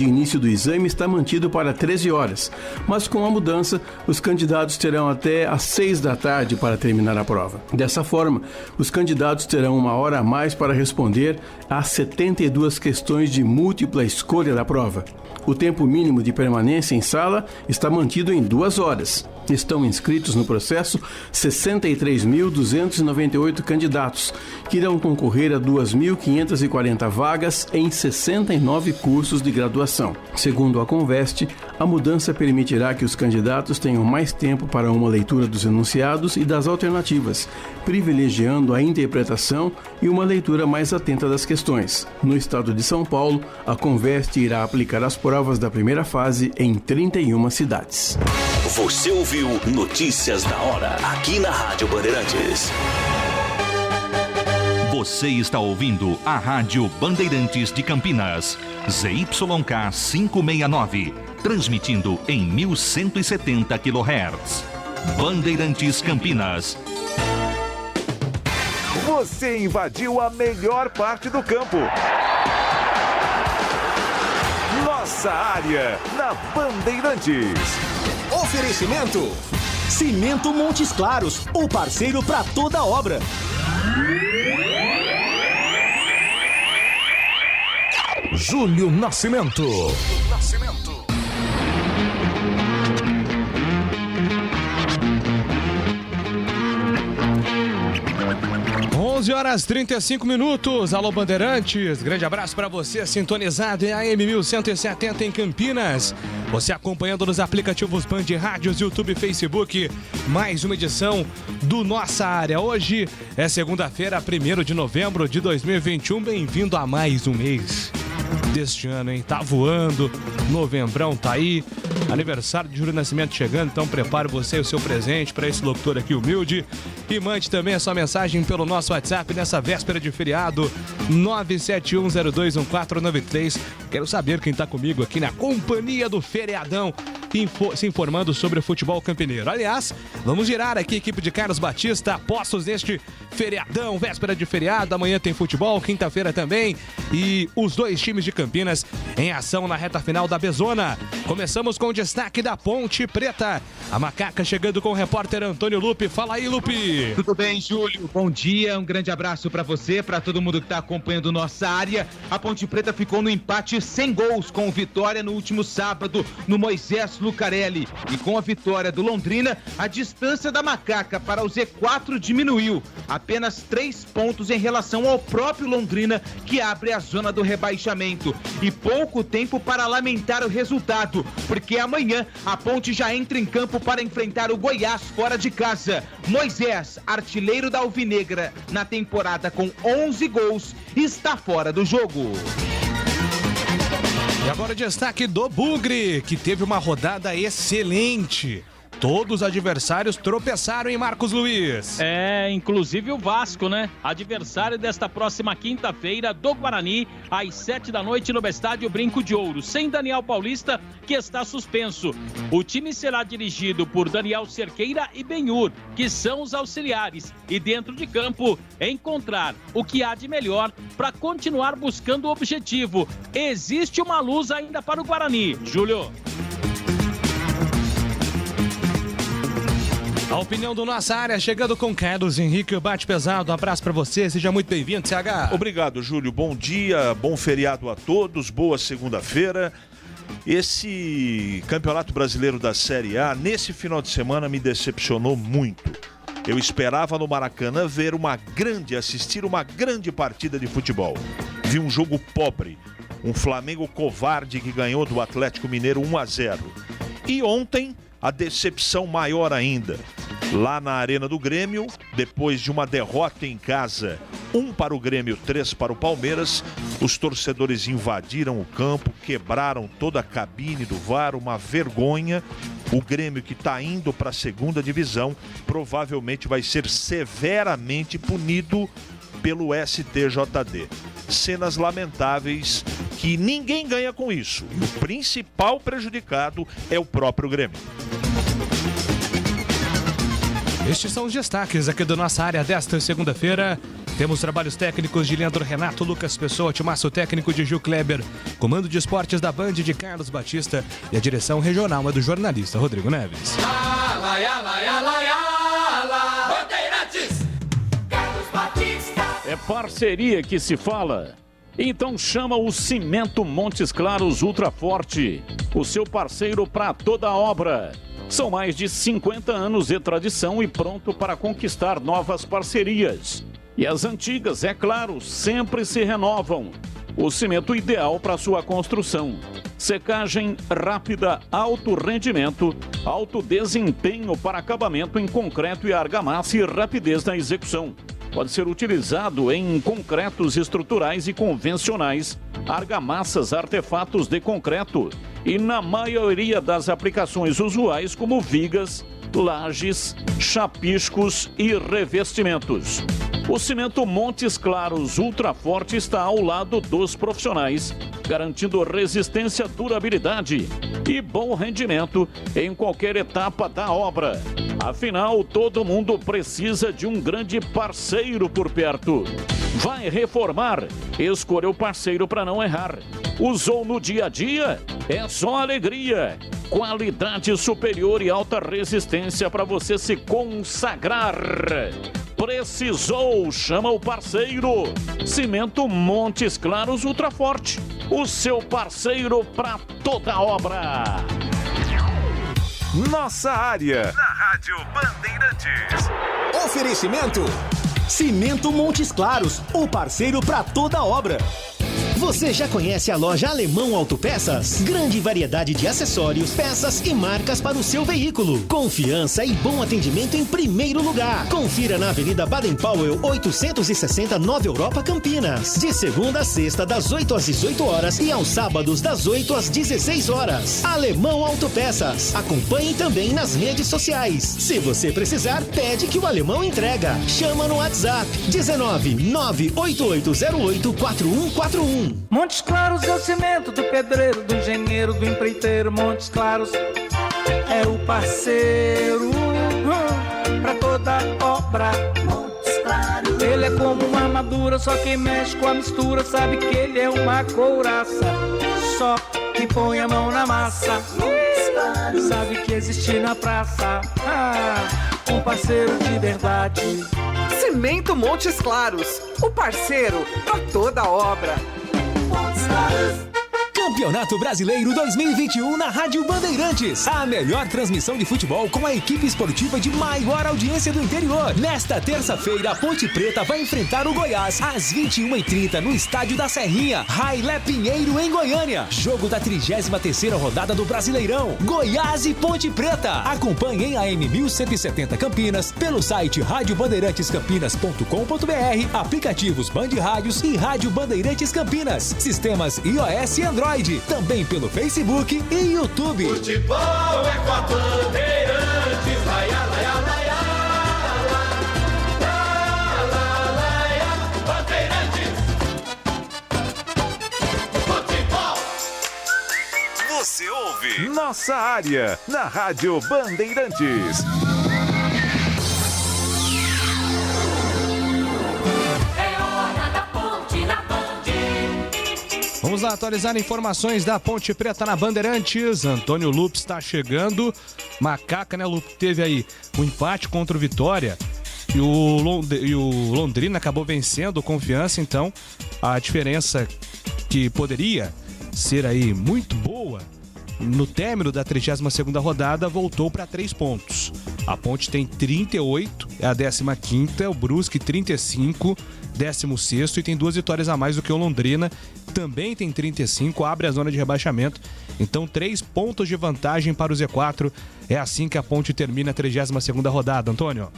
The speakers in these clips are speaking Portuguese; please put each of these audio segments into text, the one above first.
O início do exame está mantido para 13 horas, mas com a mudança, os candidatos terão até às 6 da tarde para terminar a prova. Dessa forma, os candidatos terão 1 hora a mais para responder às 72 questões de múltipla escolha da prova. O tempo mínimo de permanência em sala está mantido em 2 horas. Estão inscritos no processo 63.298 candidatos, que irão concorrer a 2.540 vagas em 69 cursos de graduação. Segundo a Conveste, a mudança permitirá que os candidatos tenham mais tempo para uma leitura dos enunciados e das alternativas, privilegiando a interpretação e uma leitura mais atenta das questões. No estado de São Paulo, a Conveste irá aplicar as provas da primeira fase em 31 cidades. Você ouviu Notícias da Hora, aqui na Rádio Bandeirantes. Você está ouvindo a Rádio Bandeirantes de Campinas, ZYK 569, transmitindo em 1170 kHz. Bandeirantes Campinas. Você invadiu a melhor parte do campo. Nossa área, na Bandeirantes. Oferecimento: Cimento Montes Claros, o parceiro para toda obra. Júlio Nascimento. 11h35. Alô, Bandeirantes. Grande abraço para você, sintonizado em AM 1170 em Campinas. Você acompanhando nos aplicativos Band Rádios, YouTube, Facebook. Mais uma edição do Nossa Área. Hoje é segunda-feira, 1º de novembro de 2021. Bem-vindo a mais um mês deste ano, hein? Tá voando, novembrão tá aí, aniversário de Júlio Nascimento chegando, então prepare você e o seu presente para esse locutor aqui humilde e mande também a sua mensagem pelo nosso WhatsApp nessa véspera de feriado, 971021493. Quero saber quem tá comigo aqui na companhia do feriadão, se informando sobre o futebol campineiro. Aliás, vamos girar aqui a equipe de Carlos Batista, apostos neste feriadão, véspera de feriado. Amanhã tem futebol, quinta-feira também, e os dois times de Campinas em ação na reta final da Bezona. Começamos com o destaque da Ponte Preta. A Macaca chegando com o repórter Antônio Lupe. Fala aí, Lupe. Tudo bem, Júlio? Bom dia, um grande abraço para você, para todo mundo que está acompanhando nossa área. A Ponte Preta ficou no empate sem gols com o Vitória no último sábado no Moisés Lucarelli. E com a vitória do Londrina, a distância da Macaca para o Z4 diminuiu. Apenas 3 pontos em relação ao próprio Londrina, que abre a zona do rebaixamento. E pouco tempo para lamentar o resultado, porque amanhã a Ponte já entra em campo para enfrentar o Goiás fora de casa. Moisés, artilheiro da Alvinegra na temporada com 11 gols, está fora do jogo. E agora o destaque do Bugre, que teve uma rodada excelente. Todos os adversários tropeçaram em Marcos Luiz. Inclusive o Vasco, né? Adversário desta próxima quinta-feira do Guarani, às 7 da noite no Estádio Brinco de Ouro, sem Daniel Paulista, que está suspenso. O time será dirigido por Daniel Cerqueira e Benhur, que são os auxiliares, e dentro de campo, encontrar o que há de melhor para continuar buscando o objetivo. Existe uma luz ainda para o Guarani. Júlio. A opinião do Nossa Área chegando com Carlos Henrique, o Bate Pesado. Um abraço pra você, seja muito bem-vindo, CH. Obrigado, Júlio. Bom dia, bom feriado a todos, boa segunda-feira. Esse Campeonato Brasileiro da Série A, nesse final de semana, me decepcionou muito. Eu esperava no Maracanã assistir uma grande partida de futebol. Vi um jogo pobre, um Flamengo covarde que ganhou do Atlético Mineiro 1-0. E ontem, a decepção maior ainda. Lá na Arena do Grêmio, depois de uma derrota em casa, 1 para o Grêmio, 3 para o Palmeiras, os torcedores invadiram o campo, quebraram toda a cabine do VAR, uma vergonha. O Grêmio, que está indo para a segunda divisão, provavelmente vai ser severamente punido pelo STJD. Cenas lamentáveis que ninguém ganha com isso. E o principal prejudicado é o próprio Grêmio. Estes são os destaques aqui da nossa área desta segunda-feira. Temos trabalhos técnicos de Leandro Renato, Lucas Pessoa, timaço técnico de Gil Kleber, comando de esportes da Band de Carlos Batista e a direção regional é do jornalista Rodrigo Neves. É parceria que se fala. Então chama o Cimento Montes Claros Ultraforte, o seu parceiro para toda a obra. São mais de 50 anos de tradição e pronto para conquistar novas parcerias. E as antigas, é claro, sempre se renovam. O cimento ideal para sua construção. Secagem rápida, alto rendimento, alto desempenho para acabamento em concreto e argamassa e rapidez na execução. Pode ser utilizado em concretos estruturais e convencionais, argamassas, artefatos de concreto e na maioria das aplicações usuais como vigas, lajes, chapiscos e revestimentos. O cimento Montes Claros Ultraforte está ao lado dos profissionais, garantindo resistência, durabilidade e bom rendimento em qualquer etapa da obra. Afinal, todo mundo precisa de um grande parceiro por perto. Vai reformar? Escolha o parceiro para não errar. Usou no dia a dia? É só alegria. Qualidade superior e alta resistência para você se consagrar. Precisou? Chama o parceiro. Cimento Montes Claros Ultraforte. O seu parceiro para toda a obra. Nossa área, na Rádio Bandeirantes. Oferecimento: Cimento Montes Claros, o parceiro para toda obra. Você já conhece a loja Alemão Autopeças? Grande variedade de acessórios, peças e marcas para o seu veículo. Confiança e bom atendimento em primeiro lugar. Confira na Avenida Baden-Powell, 860, Nova Europa, Campinas. De segunda a sexta, das 8 às 18 horas e aos sábados, das 8 às 16 horas. Alemão Autopeças. Acompanhe também nas redes sociais. Se você precisar, pede que o Alemão entrega. Chama no WhatsApp 19 98808 4141. Montes Claros é o cimento do pedreiro, do engenheiro, do empreiteiro. Montes Claros é o parceiro pra toda obra. Montes Claros. Ele é como uma armadura, só quem mexe com a mistura sabe que ele é uma couraça. Só quem põe a mão na massa Montes Claros sabe que existe na praça um parceiro de verdade. Cimento Montes Claros, o parceiro pra toda obra. Campeonato Brasileiro 2021 na Rádio Bandeirantes. A melhor transmissão de futebol com a equipe esportiva de maior audiência do interior. Nesta terça-feira, a Ponte Preta vai enfrentar o Goiás às 21h30 no Estádio da Serrinha, Railé Pinheiro, em Goiânia. Jogo da 33ª rodada do Brasileirão. Goiás e Ponte Preta. Acompanhe em AM 1170 Campinas, pelo site radiobandeirantescampinas.com.br, aplicativos Band Rádios e Rádio Bandeirantes Campinas, sistemas iOS e Android. Também pelo Facebook e YouTube. Futebol é com a Bandeirantes. Laia, laia, laia, laia, laia, Bandeirantes. Futebol. Você ouve Nossa Área, na Rádio Bandeirantes. Vamos lá atualizar informações da Ponte Preta na Bandeirantes. Antônio Lupe está chegando. Macaca, né, Lupe? Teve aí um empate contra o Vitória e o Londrina acabou vencendo o Confiança. Então, a diferença que poderia ser aí muito boa no término da 32ª rodada voltou para 3 pontos. A Ponte tem 38, é a 15ª, o Brusque 35, 16º e tem 2 vitórias a mais do que o Londrina, também tem 35, abre a zona de rebaixamento. Então 3 pontos de vantagem para o Z4. É assim que a Ponte termina a 32ª rodada, Antônio.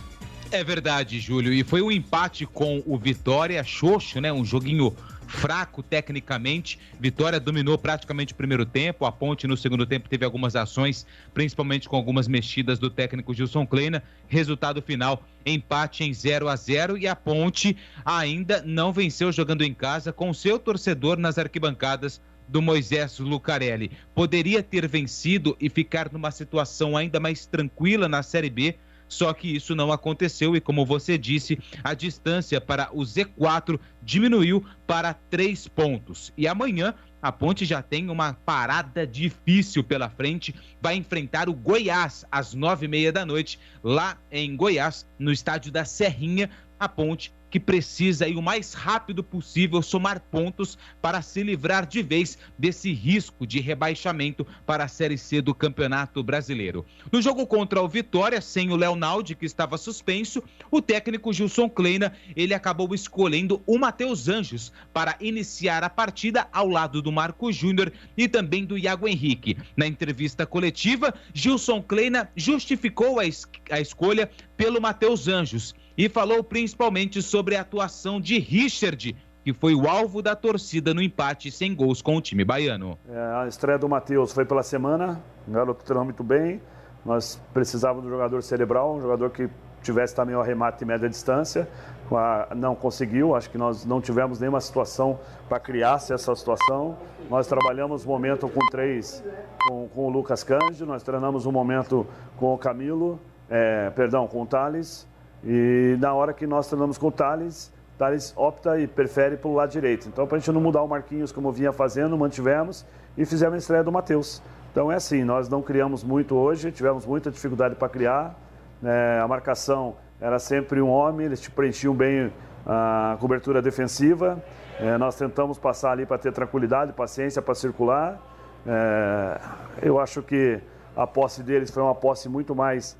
É verdade, Júlio, e foi um empate com o Vitória xoxo, né? Um joguinho fraco tecnicamente. Vitória dominou praticamente o primeiro tempo. A Ponte no segundo tempo teve algumas ações, principalmente com algumas mexidas do técnico Gilson Kleina. Resultado final, empate em 0-0 e a Ponte ainda não venceu jogando em casa com seu torcedor nas arquibancadas do Moisés Lucarelli. Poderia ter vencido e ficar numa situação ainda mais tranquila na Série B, só que isso não aconteceu e, como você disse, a distância para o Z4 diminuiu para 3 pontos. E amanhã a Ponte já tem uma parada difícil pela frente, vai enfrentar o Goiás às 9h30 da noite, lá em Goiás, no estádio da Serrinha. A Ponte que precisa ir o mais rápido possível somar pontos para se livrar de vez desse risco de rebaixamento para a Série C do Campeonato Brasileiro. No jogo contra o Vitória, sem o Léo Naldi, que estava suspenso, o técnico Gilson Kleina, ele acabou escolhendo o Matheus Anjos para iniciar a partida ao lado do Marco Júnior e também do Iago Henrique. Na entrevista coletiva, Gilson Kleina justificou a escolha pelo Matheus Anjos e falou principalmente sobre a atuação de Richard, que foi o alvo da torcida no empate sem gols com o time baiano. A estreia do Matheus foi pela semana, o garoto treinou muito bem, nós precisávamos de um jogador cerebral, um jogador que tivesse também o arremate de média distância, não conseguiu, acho que nós não tivemos nenhuma situação para criar essa situação. Nós trabalhamos um momento com 3, com o Lucas Cândido, nós treinamos um momento com o Camilo, com o Thales, e na hora que nós treinamos com o Thales opta e prefere para o lado direito. Então, para a gente não mudar o Marquinhos como vinha fazendo, mantivemos e fizemos a estreia do Matheus. Então é assim, nós não criamos muito hoje, tivemos muita dificuldade para criar. A marcação era sempre um homem, eles preenchiam bem a cobertura defensiva. Nós tentamos passar ali para ter tranquilidade, paciência para circular. Eu acho que a posse deles foi uma posse muito mais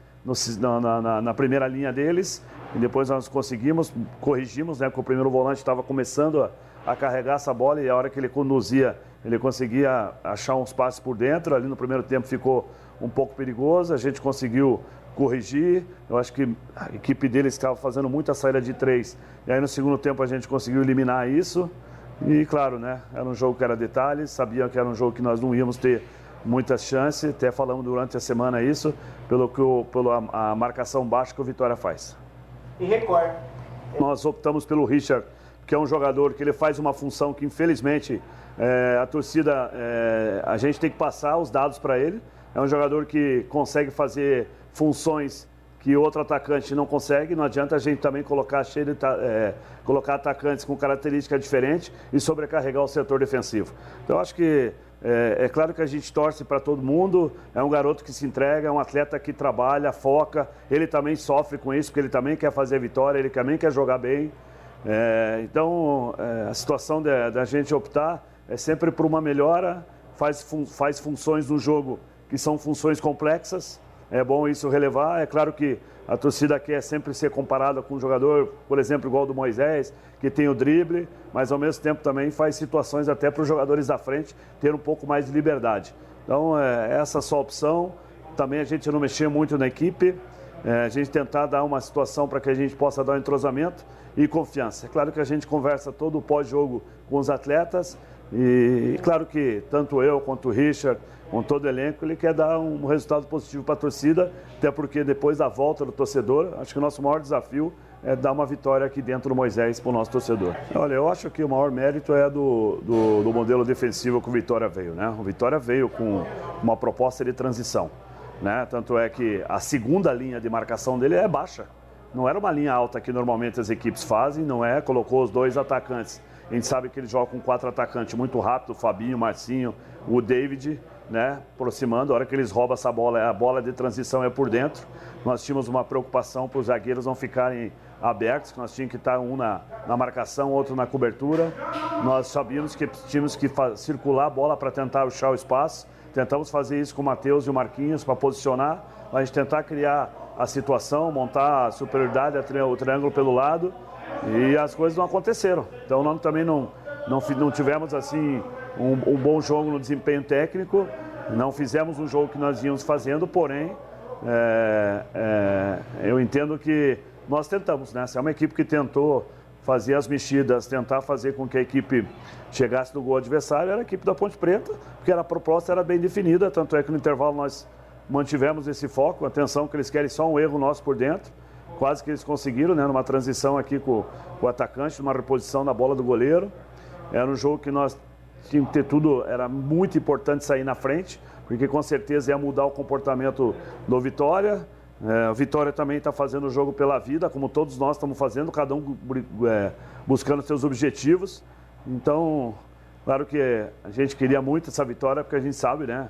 na primeira linha deles, e depois nós corrigimos, né, porque o primeiro volante estava começando a carregar essa bola, e a hora que ele conduzia, ele conseguia achar uns passes por dentro. Ali no primeiro tempo ficou um pouco perigoso, a gente conseguiu corrigir. Eu acho que a equipe deles estava fazendo muita saída de 3, e aí no segundo tempo a gente conseguiu eliminar isso. E claro, né, era um jogo que era detalhes, sabia que era um jogo que nós não íamos ter muitas chances, até falamos durante a semana isso, pela marcação baixa que o Vitória faz. E Record. Nós optamos pelo Richard, que é um jogador que ele faz uma função que infelizmente a torcida, a gente tem que passar os dados para ele. É um jogador que consegue fazer funções que outro atacante não consegue. Não adianta a gente também colocar atacantes com características diferentes e sobrecarregar o setor defensivo. Então acho que é claro que a gente torce para todo mundo, é um garoto que se entrega, é um atleta que trabalha, foca, ele também sofre com isso, porque ele também quer fazer vitória, ele também quer jogar bem. Então, a situação da gente optar é sempre por uma melhora, faz funções no jogo que são funções complexas, é bom isso relevar. É claro que a torcida quer sempre ser comparada com um jogador, por exemplo, igual do Moisés, que tem o drible, mas ao mesmo tempo também faz situações até para os jogadores da frente ter um pouco mais de liberdade. Então, essa só opção. Também a gente não mexer muito na equipe, a gente tentar dar uma situação para que a gente possa dar um entrosamento e confiança. É claro que a gente conversa todo o pós-jogo com os atletas e claro que tanto eu quanto o Richard, com todo o elenco, ele quer dar um resultado positivo para a torcida, até porque depois da volta do torcedor, acho que o nosso maior desafio é dar uma vitória aqui dentro do Moisés para o nosso torcedor. Olha, eu acho que o maior mérito é do modelo defensivo que o Vitória veio, né? O Vitória veio com uma proposta de transição, né? Tanto é que a segunda linha de marcação dele é baixa. Não era uma linha alta que normalmente as equipes fazem, colocou os 2 atacantes. A gente sabe que eles jogam com 4 atacantes muito rápido, o Fabinho, o Marcinho, o David, né, aproximando. A hora que eles roubam essa bola, a bola de transição é por dentro. Nós tínhamos uma preocupação para os zagueiros não ficarem abertos, que nós tínhamos que estar um na marcação, outro na cobertura. Nós sabíamos que tínhamos que circular a bola para tentar achar o espaço. Tentamos fazer isso com o Matheus e o Marquinhos para posicionar, para a gente tentar criar a situação, montar a superioridade, o triângulo pelo lado, e as coisas não aconteceram. Então nós também não tivemos assim um bom jogo no desempenho técnico, não fizemos um jogo que nós íamos fazendo, porém eu entendo que nós tentamos, né? Se é uma equipe que tentou fazer as mexidas, tentar fazer com que a equipe chegasse no gol adversário, era a equipe da Ponte Preta, porque a proposta era bem definida, tanto é que no intervalo nós mantivemos esse foco, atenção que eles querem só um erro nosso por dentro, quase que eles conseguiram, né, numa transição aqui com o atacante, numa reposição da bola do goleiro. Era um jogo que nós tínhamos que ter tudo, era muito importante sair na frente, porque com certeza ia mudar o comportamento do Vitória. A Vitória também está fazendo o jogo pela vida, como todos nós estamos fazendo, cada um buscando seus objetivos. Então, claro que a gente queria muito essa vitória, porque a gente sabe, né?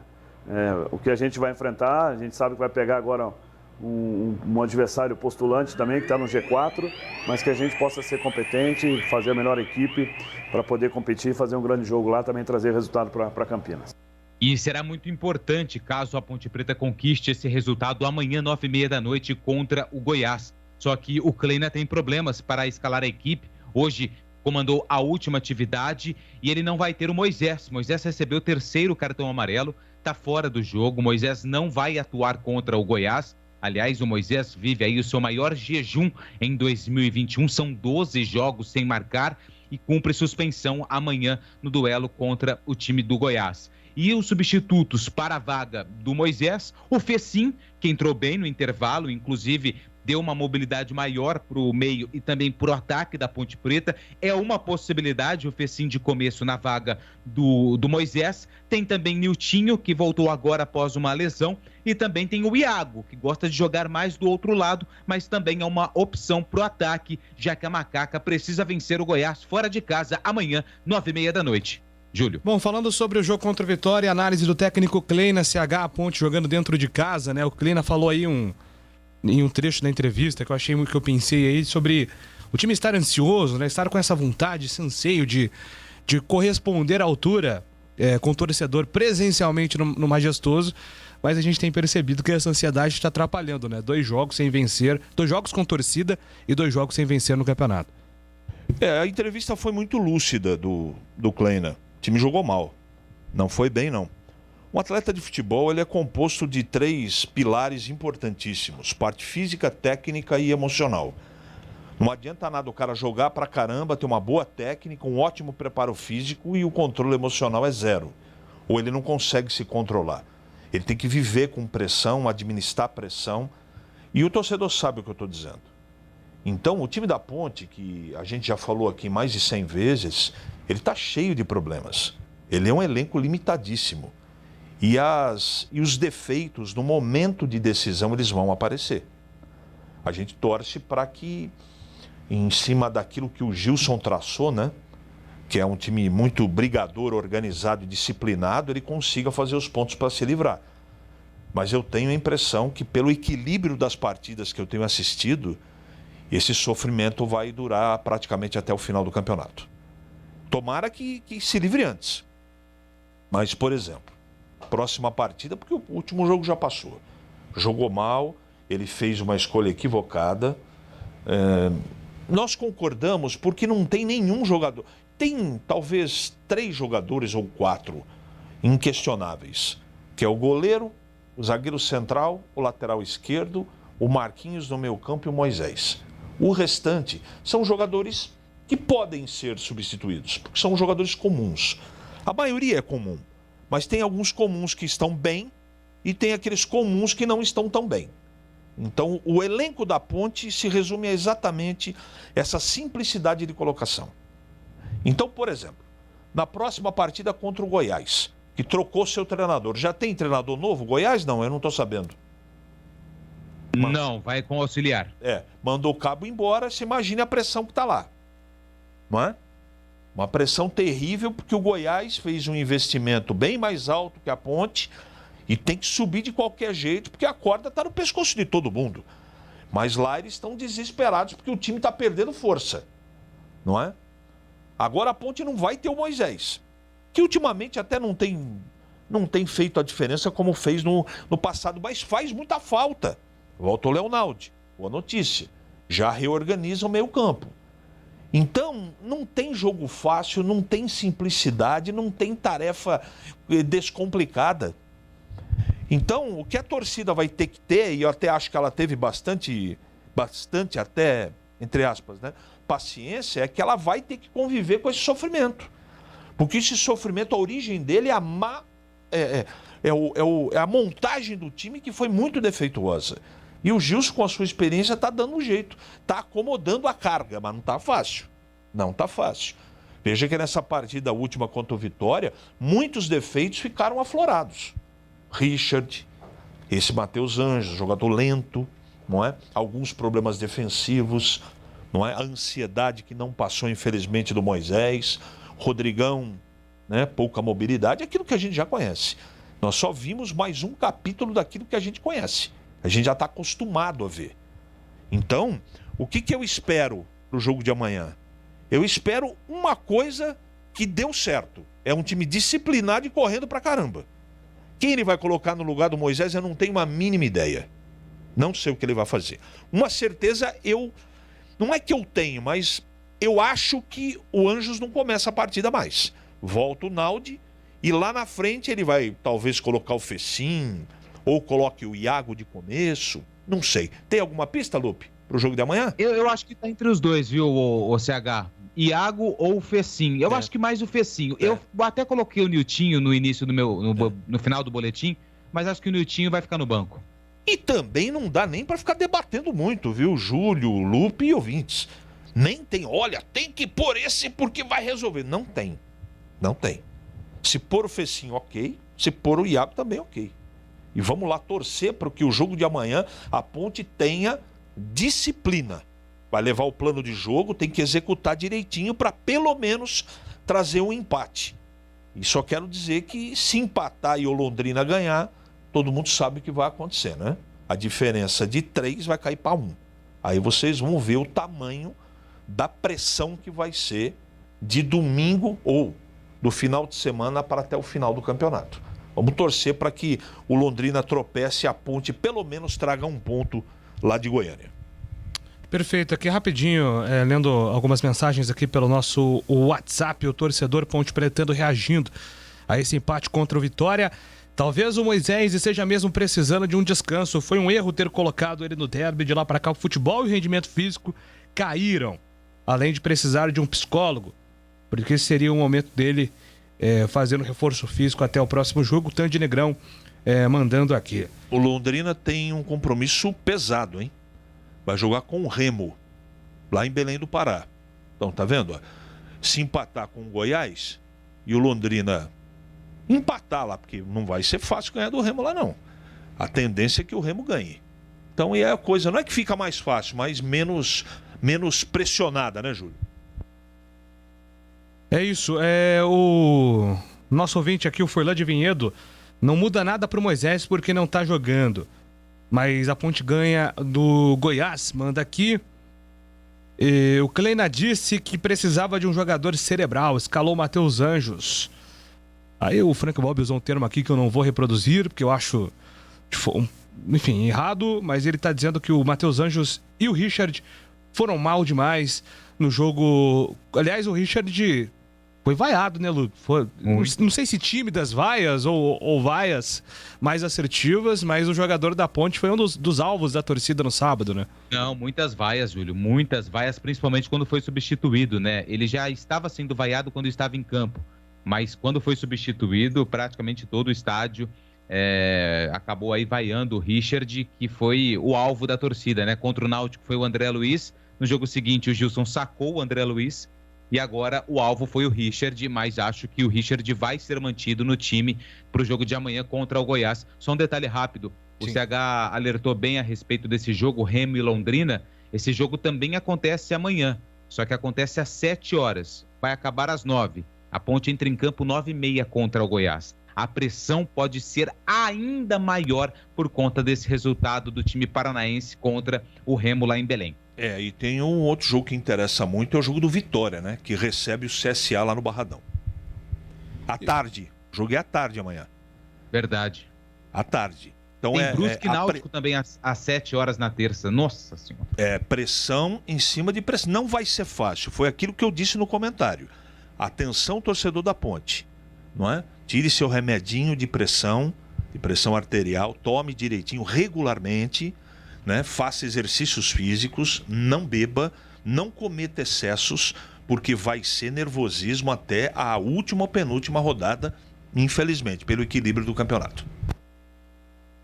O que a gente vai enfrentar, a gente sabe que vai pegar agora um adversário postulante também, que está no G4, mas que a gente possa ser competente, fazer a melhor equipe para poder competir, fazer um grande jogo lá, também trazer resultado para Campinas. E será muito importante caso a Ponte Preta conquiste esse resultado amanhã, 9h30 da noite, contra o Goiás. Só que o Kleina tem problemas para escalar a equipe. Hoje comandou a última atividade e ele não vai ter o Moisés. Moisés recebeu o 3º cartão amarelo, está fora do jogo. Moisés não vai atuar contra o Goiás. Aliás, o Moisés vive aí o seu maior jejum em 2021. São 12 jogos sem marcar e cumpre suspensão amanhã no duelo contra o time do Goiás. E os substitutos para a vaga do Moisés, o Fecim, que entrou bem no intervalo, inclusive deu uma mobilidade maior para o meio e também para o ataque da Ponte Preta. É uma possibilidade o Fecim de começo na vaga do Moisés. Tem também Niltinho, que voltou agora após uma lesão. E também tem o Iago, que gosta de jogar mais do outro lado, mas também é uma opção para o ataque, já que a Macaca precisa vencer o Goiás fora de casa amanhã, 9h30 da noite. Júlio. Bom, falando sobre o jogo contra o Vitória, análise do técnico Kleina, CH, a Ponte jogando dentro de casa, né? O Kleina falou aí em um trecho da entrevista que eu achei muito, que eu pensei aí sobre o time estar ansioso, né? Estar com essa vontade, esse anseio de corresponder à altura com o torcedor presencialmente no Majestoso, mas a gente tem percebido que essa ansiedade está atrapalhando, né? 2 jogos sem vencer, 2 jogos com torcida e 2 jogos sem vencer no campeonato. A entrevista foi muito lúcida do Kleina. O time jogou mal. Não foi bem, não. Um atleta de futebol ele é composto de 3 pilares importantíssimos: parte física, técnica e emocional. Não adianta nada o cara jogar pra caramba, ter uma boa técnica, um ótimo preparo físico e o controle emocional é 0. Ou ele não consegue se controlar. Ele tem que viver com pressão, administrar pressão. E o torcedor sabe o que eu estou dizendo. Então, o time da Ponte, que a gente já falou aqui mais de 100 vezes, ele está cheio de problemas. Ele é um elenco limitadíssimo. E os defeitos, no momento de decisão, eles vão aparecer. A gente torce para que, em cima daquilo que o Gilson traçou, né, que é um time muito brigador, organizado e disciplinado, ele consiga fazer os pontos para se livrar. Mas eu tenho a impressão que, pelo equilíbrio das partidas que eu tenho assistido, esse sofrimento vai durar praticamente até o final do campeonato. Tomara que se livre antes. Mas, por exemplo, próxima partida, porque o último jogo já passou. Jogou mal, ele fez uma escolha equivocada. Nós concordamos porque não tem nenhum jogador. Tem talvez 3 jogadores ou 4 inquestionáveis, que é o goleiro, o zagueiro central, o lateral esquerdo, o Marquinhos no meio campo e o Moisés. O restante são jogadores que podem ser substituídos, porque são jogadores comuns. A maioria é comum, mas tem alguns comuns que estão bem e tem aqueles comuns que não estão tão bem. Então, o elenco da Ponte se resume a exatamente essa simplicidade de colocação. Então, por exemplo, na próxima partida contra o Goiás, que trocou seu treinador, já tem treinador novo? Goiás não, eu não estou sabendo. Não, vai com o auxiliar. Mandou o cabo embora, se imagine a pressão que está lá. Não é? Uma pressão terrível, porque o Goiás fez um investimento bem mais alto que a Ponte e tem que subir de qualquer jeito, porque a corda está no pescoço de todo mundo. Mas lá eles estão desesperados, porque o time está perdendo força. Não é? Agora a Ponte não vai ter o Moisés, que ultimamente até não tem feito a diferença como fez no passado, mas faz muita falta. Volta o Leonaldi, boa notícia. Já reorganiza o meio campo. Então, não tem jogo fácil, não tem simplicidade, não tem tarefa descomplicada. Então, o que a torcida vai ter que ter, e eu até acho que ela teve bastante até, entre aspas, né, paciência, é que ela vai ter que conviver com esse sofrimento. Porque esse sofrimento, a origem dele é a montagem do time, que foi muito defeituosa. E o Gilson, com a sua experiência, está dando um jeito. Está acomodando a carga, mas não está fácil. Não está fácil. Veja que nessa partida última contra o Vitória, muitos defeitos ficaram aflorados. Richard, esse Matheus Anjos, jogador lento, não é? Alguns problemas defensivos, não é? A ansiedade que não passou, infelizmente, do Moisés. Rodrigão, né? Pouca mobilidade, aquilo que a gente já conhece. Nós só vimos mais um capítulo daquilo que a gente conhece. A gente já está acostumado a ver. Então, o que eu espero para o jogo de amanhã? Eu espero uma coisa que deu certo. É um time disciplinado e correndo pra caramba. Quem ele vai colocar no lugar do Moisés, eu não tenho uma mínima ideia. Não sei o que ele vai fazer. Uma certeza não é que eu tenho, mas eu acho que o Anjos não começa a partida mais. Volta o Naldi e lá na frente ele vai talvez colocar o Fecim ou coloque o Iago de começo. Não sei. Tem alguma pista, Lupe, pro jogo de amanhã? Eu acho que tá entre os dois, viu, o CH? Iago ou o Fecim. Eu acho que mais o Fecim. Eu até coloquei o Niltinho no início do no final do boletim, mas acho que o Niltinho vai ficar no banco. E também não dá nem para ficar debatendo muito, viu, Júlio, Lupe e ouvintes. Nem tem, olha, tem que pôr esse porque vai resolver. Não tem. Não tem. Se pôr o Fecim, ok. Se pôr o Iago, também ok. E vamos lá torcer para que o jogo de amanhã a Ponte tenha disciplina. Vai levar o plano de jogo, tem que executar direitinho para pelo menos trazer um empate. E só quero dizer que se empatar e o Londrina ganhar, todo mundo sabe o que vai acontecer, né? A diferença de 3 vai cair para 1. Aí vocês vão ver o tamanho da pressão que vai ser de domingo ou do final de semana para até o final do campeonato. Vamos torcer para que o Londrina tropece e a Ponte pelo menos traga um ponto lá de Goiânia. Perfeito, aqui rapidinho, lendo algumas mensagens aqui pelo nosso WhatsApp, o torcedor Ponte Pretano reagindo a esse empate contra o Vitória. Talvez o Moisés esteja mesmo precisando de um descanso. Foi um erro ter colocado ele no derby. De lá para cá o futebol e o rendimento físico caíram, além de precisar de um psicólogo, porque esse seria o momento dele fazer um reforço físico até o próximo jogo. O Tandy Negrão mandando aqui. O Londrina tem um compromisso pesado, hein? Vai jogar com o Remo, lá em Belém do Pará. Então, tá vendo? Se empatar com o Goiás e o Londrina empatar lá, porque não vai ser fácil ganhar do Remo lá, não. A tendência é que o Remo ganhe. Então, e a coisa não é que fica mais fácil, mas menos pressionada, né, Júlio? É isso. O nosso ouvinte aqui, o Forlan de Vinhedo, não muda nada pro Moisés porque não tá jogando. Mas a Ponte ganha do Goiás, manda aqui. O Kleina disse que precisava de um jogador cerebral, escalou o Matheus Anjos. Aí o Frank Bob usou um termo aqui que eu não vou reproduzir, porque eu acho, enfim, errado, mas ele tá dizendo que o Matheus Anjos e o Richard foram mal demais no jogo. Aliás, o Richard foi vaiado, né, Lu? Não sei se tímidas vaias ou vaias mais assertivas, mas o jogador da Ponte foi um dos alvos da torcida no sábado, né? Não, muitas vaias, Júlio, muitas vaias, principalmente quando foi substituído, né? Ele já estava sendo vaiado quando estava em campo, mas quando foi substituído, praticamente todo o estádio acabou aí vaiando o Richard, que foi o alvo da torcida, né? Contra o Náutico foi o André Luiz, no jogo seguinte o Gilson sacou o André Luiz, e agora o alvo foi o Richard, mas acho que o Richard vai ser mantido no time para o jogo de amanhã contra o Goiás. Só um detalhe rápido, o CH alertou bem a respeito desse jogo, Remo e Londrina. Esse jogo também acontece amanhã, só que acontece às 7 horas, vai acabar às 9. A Ponte entra em campo 9h30 contra o Goiás. A pressão pode ser ainda maior por conta desse resultado do time paranaense contra o Remo lá em Belém. E tem um outro jogo que interessa muito, é o jogo do Vitória, né? Que recebe o CSA lá no Barradão. À tarde. O jogo é à tarde amanhã. Verdade. À tarde. Então tem Brusque e Náutico também às 7 horas na terça. Nossa Senhora. Pressão em cima de pressão. Não vai ser fácil. Foi aquilo que eu disse no comentário. Atenção, torcedor da Ponte. Não é? Tire seu remedinho de pressão arterial. Tome direitinho, regularmente. Né? Faça exercícios físicos, não beba, não cometa excessos, porque vai ser nervosismo até a última ou penúltima rodada, infelizmente, pelo equilíbrio do campeonato.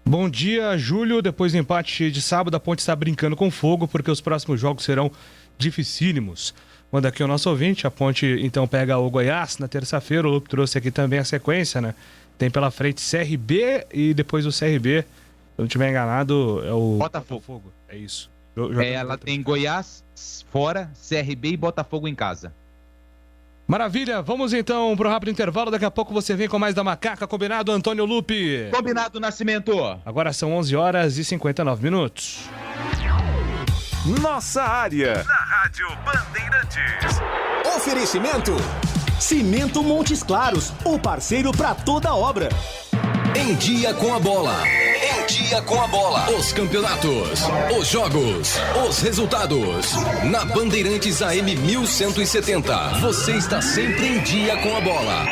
Bom dia, Júlio. Depois do empate de sábado, a Ponte está brincando com fogo, porque os próximos jogos serão dificílimos. Manda aqui o nosso ouvinte, a Ponte então pega o Goiás na terça-feira, o Lupe trouxe aqui também a sequência, né? Tem pela frente CRB e depois o CRB. Se eu não estiver enganado, é o Botafogo. É isso. Ela tem Goiás fora, CRB e Botafogo em casa. Maravilha, vamos então pro rápido intervalo. Daqui a pouco você vem com mais da Macaca. Combinado, Antônio Lupe? Combinado, Nascimento. Agora são 11 horas e 59 minutos. Nossa área, na Rádio Bandeirantes. Oferecimento: Cimento Montes Claros, o parceiro para toda obra. Em dia com a bola. Em dia com a bola. Os campeonatos, os jogos, os resultados. Na Bandeirantes AM 1170. Você está sempre em dia com a bola.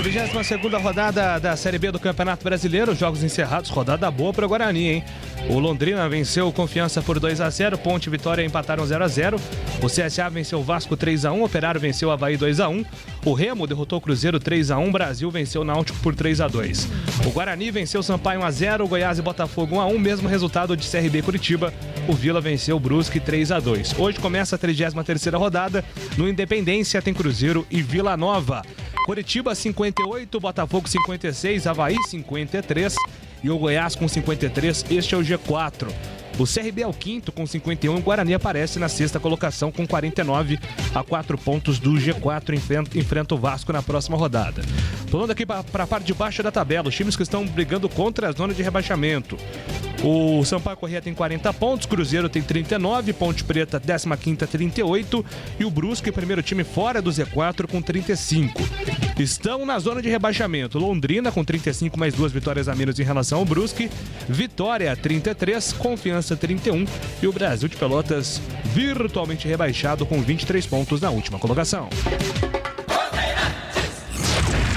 32ª rodada da Série B do Campeonato Brasileiro. Jogos encerrados, rodada boa para o Guarani, hein? O Londrina venceu o Confiança por 2-0, Ponte e Vitória empataram 0-0. O CSA venceu o Vasco 3-1, o Operário venceu o Avaí 2-1. O Remo derrotou o Cruzeiro 3-1, Brasil venceu o Náutico por 3-2. O Guarani venceu o Sampaio 1-0, o Goiás e Botafogo 1-1, mesmo resultado de CRB Curitiba. O Vila venceu o Brusque 3-2. Hoje começa a 33ª rodada. No Independência tem Cruzeiro e Vila Nova. Curitiba 58, Botafogo 56, Avaí 53 e o Goiás com 53. Este é o G4. O CRB é o quinto com 51. O Guarani aparece na sexta colocação com 49, a 4 pontos do G4. Enfrenta o Vasco na próxima rodada. Falando aqui para a parte de baixo da tabela, os times que estão brigando contra a zona de rebaixamento. O Sampaio Corrêa tem 40 pontos, Cruzeiro tem 39, Ponte Preta 15ª 38 e o Brusque, primeiro time fora do Z4 com 35. Estão na zona de rebaixamento Londrina com 35 mais 2 vitórias a menos em relação ao Brusque, Vitória 33, Confiança 31 e o Brasil de Pelotas virtualmente rebaixado com 23 pontos na última colocação.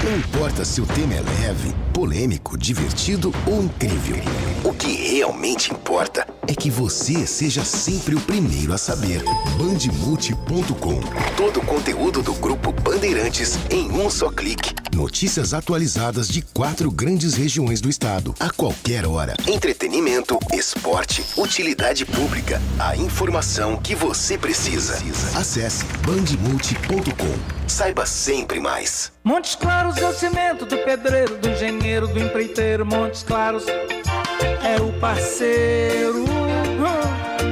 Não importa se o tema é leve, polêmico, divertido ou incrível. O que realmente importa é que você seja sempre o primeiro a saber. Bandemulti.com. Todo o conteúdo do Grupo Bandeirantes em um só clique. Notícias atualizadas de 4 grandes regiões do estado, a qualquer hora. Entretenimento, esporte, utilidade pública. A informação que você precisa. Acesse bandemulti.com. Saiba sempre mais. Montes Claros é o cimento do pedreiro, do engenheiro, do empreiteiro. Montes Claros é o parceiro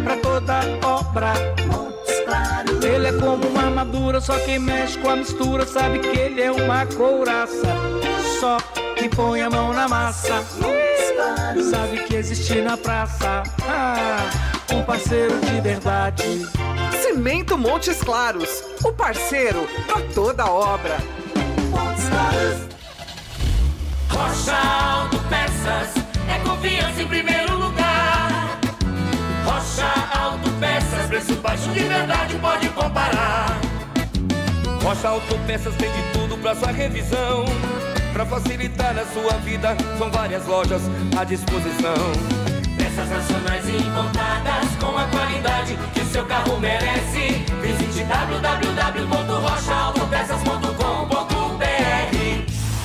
pra toda obra. Montes Claros. Ele é como uma armadura, só quem mexe com a mistura sabe que ele é uma couraça. Só quem põe a mão na massa sabe que existe na praça um parceiro de verdade. Cimento Montes Claros, o parceiro pra toda obra. Montes Claros. Rocha Autopeças é confiança em primeiro lugar. Rocha Autopeças, preço baixo de verdade, pode comparar. Rocha Autopeças tem de tudo pra sua revisão. Pra facilitar a sua vida, são várias lojas à disposição. Peças nacionais e importadas com a qualidade que o seu carro merece. Visite www.rochaautopeças.com.br.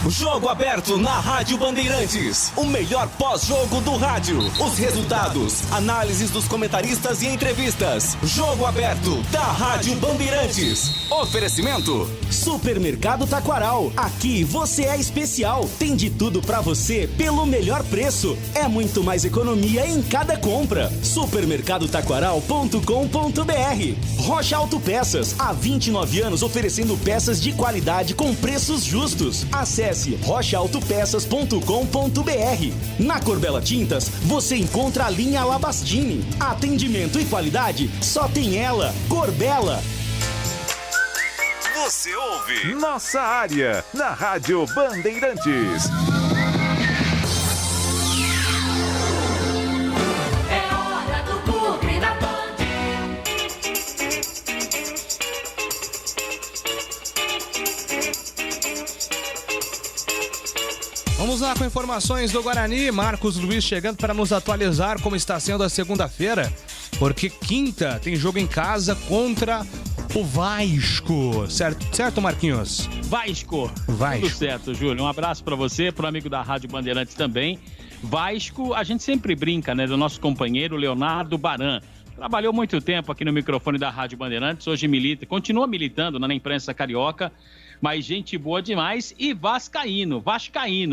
Jogo aberto na Rádio Bandeirantes. O melhor pós-jogo do rádio. Os resultados, análises dos comentaristas e entrevistas. Jogo aberto da Rádio Bandeirantes. Oferecimento: Supermercado Taquaral. Aqui você é especial. Tem de tudo pra você pelo melhor preço. É muito mais economia em cada compra. Supermercadotaquaral.com.br. Rocha Autopeças. Há 29 anos oferecendo peças de qualidade com preços justos. Acesse rochaautopeças.com.br. Na Corbella Tintas, você encontra a linha Labastini. Atendimento e qualidade, só tem ela, Corbella. Você ouve Nossa Área, na Rádio Bandeirantes. É hora do clube da Band. Vamos lá com informações do Guarani. Marcos Luiz chegando para nos atualizar como está sendo a segunda-feira, porque quinta tem jogo em casa contra o Vasco. Certo, Marquinhos? Vasco. Tudo certo, Júlio. Um abraço para você, pro amigo da Rádio Bandeirantes também. Vasco, a gente sempre brinca, né, do nosso companheiro Leonardo Baran. Trabalhou muito tempo aqui no microfone da Rádio Bandeirantes, hoje continua militando na imprensa carioca, mas gente boa demais e vascaíno,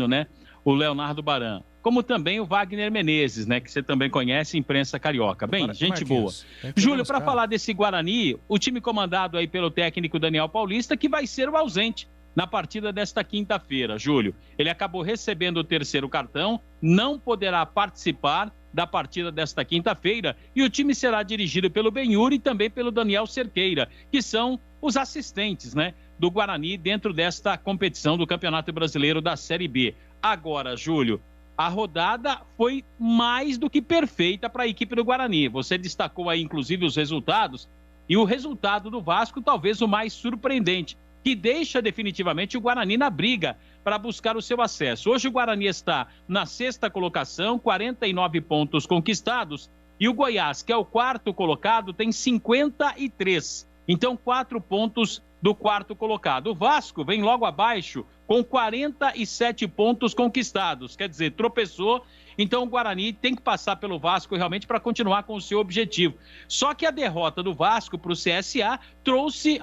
né? o Leonardo Baran, como também o Wagner Menezes, né, que você também conhece, imprensa carioca. Bem, gente boa. Júlio, para falar desse Guarani, o time comandado aí pelo técnico Daniel Paulista, que vai ser o ausente na partida desta quinta-feira, Júlio. Ele acabou recebendo o terceiro cartão, não poderá participar da partida desta quinta-feira e o time será dirigido pelo Benhur e também pelo Daniel Cerqueira, que são os assistentes, né, do Guarani dentro desta competição do Campeonato Brasileiro da Série B. Agora, Júlio, a rodada foi mais do que perfeita para a equipe do Guarani. Você destacou aí, inclusive, os resultados, e o resultado do Vasco talvez o mais surpreendente, que deixa definitivamente o Guarani na briga para buscar o seu acesso. Hoje o Guarani está na 6ª colocação, 49 pontos conquistados, e o Goiás, que é o 4º colocado, tem 53. Então, 4 pontos do 4º colocado. O Vasco vem logo abaixo com 47 pontos conquistados. Quer dizer, tropeçou. Então, o Guarani tem que passar pelo Vasco realmente para continuar com o seu objetivo. Só que a derrota do Vasco para o CSA trouxe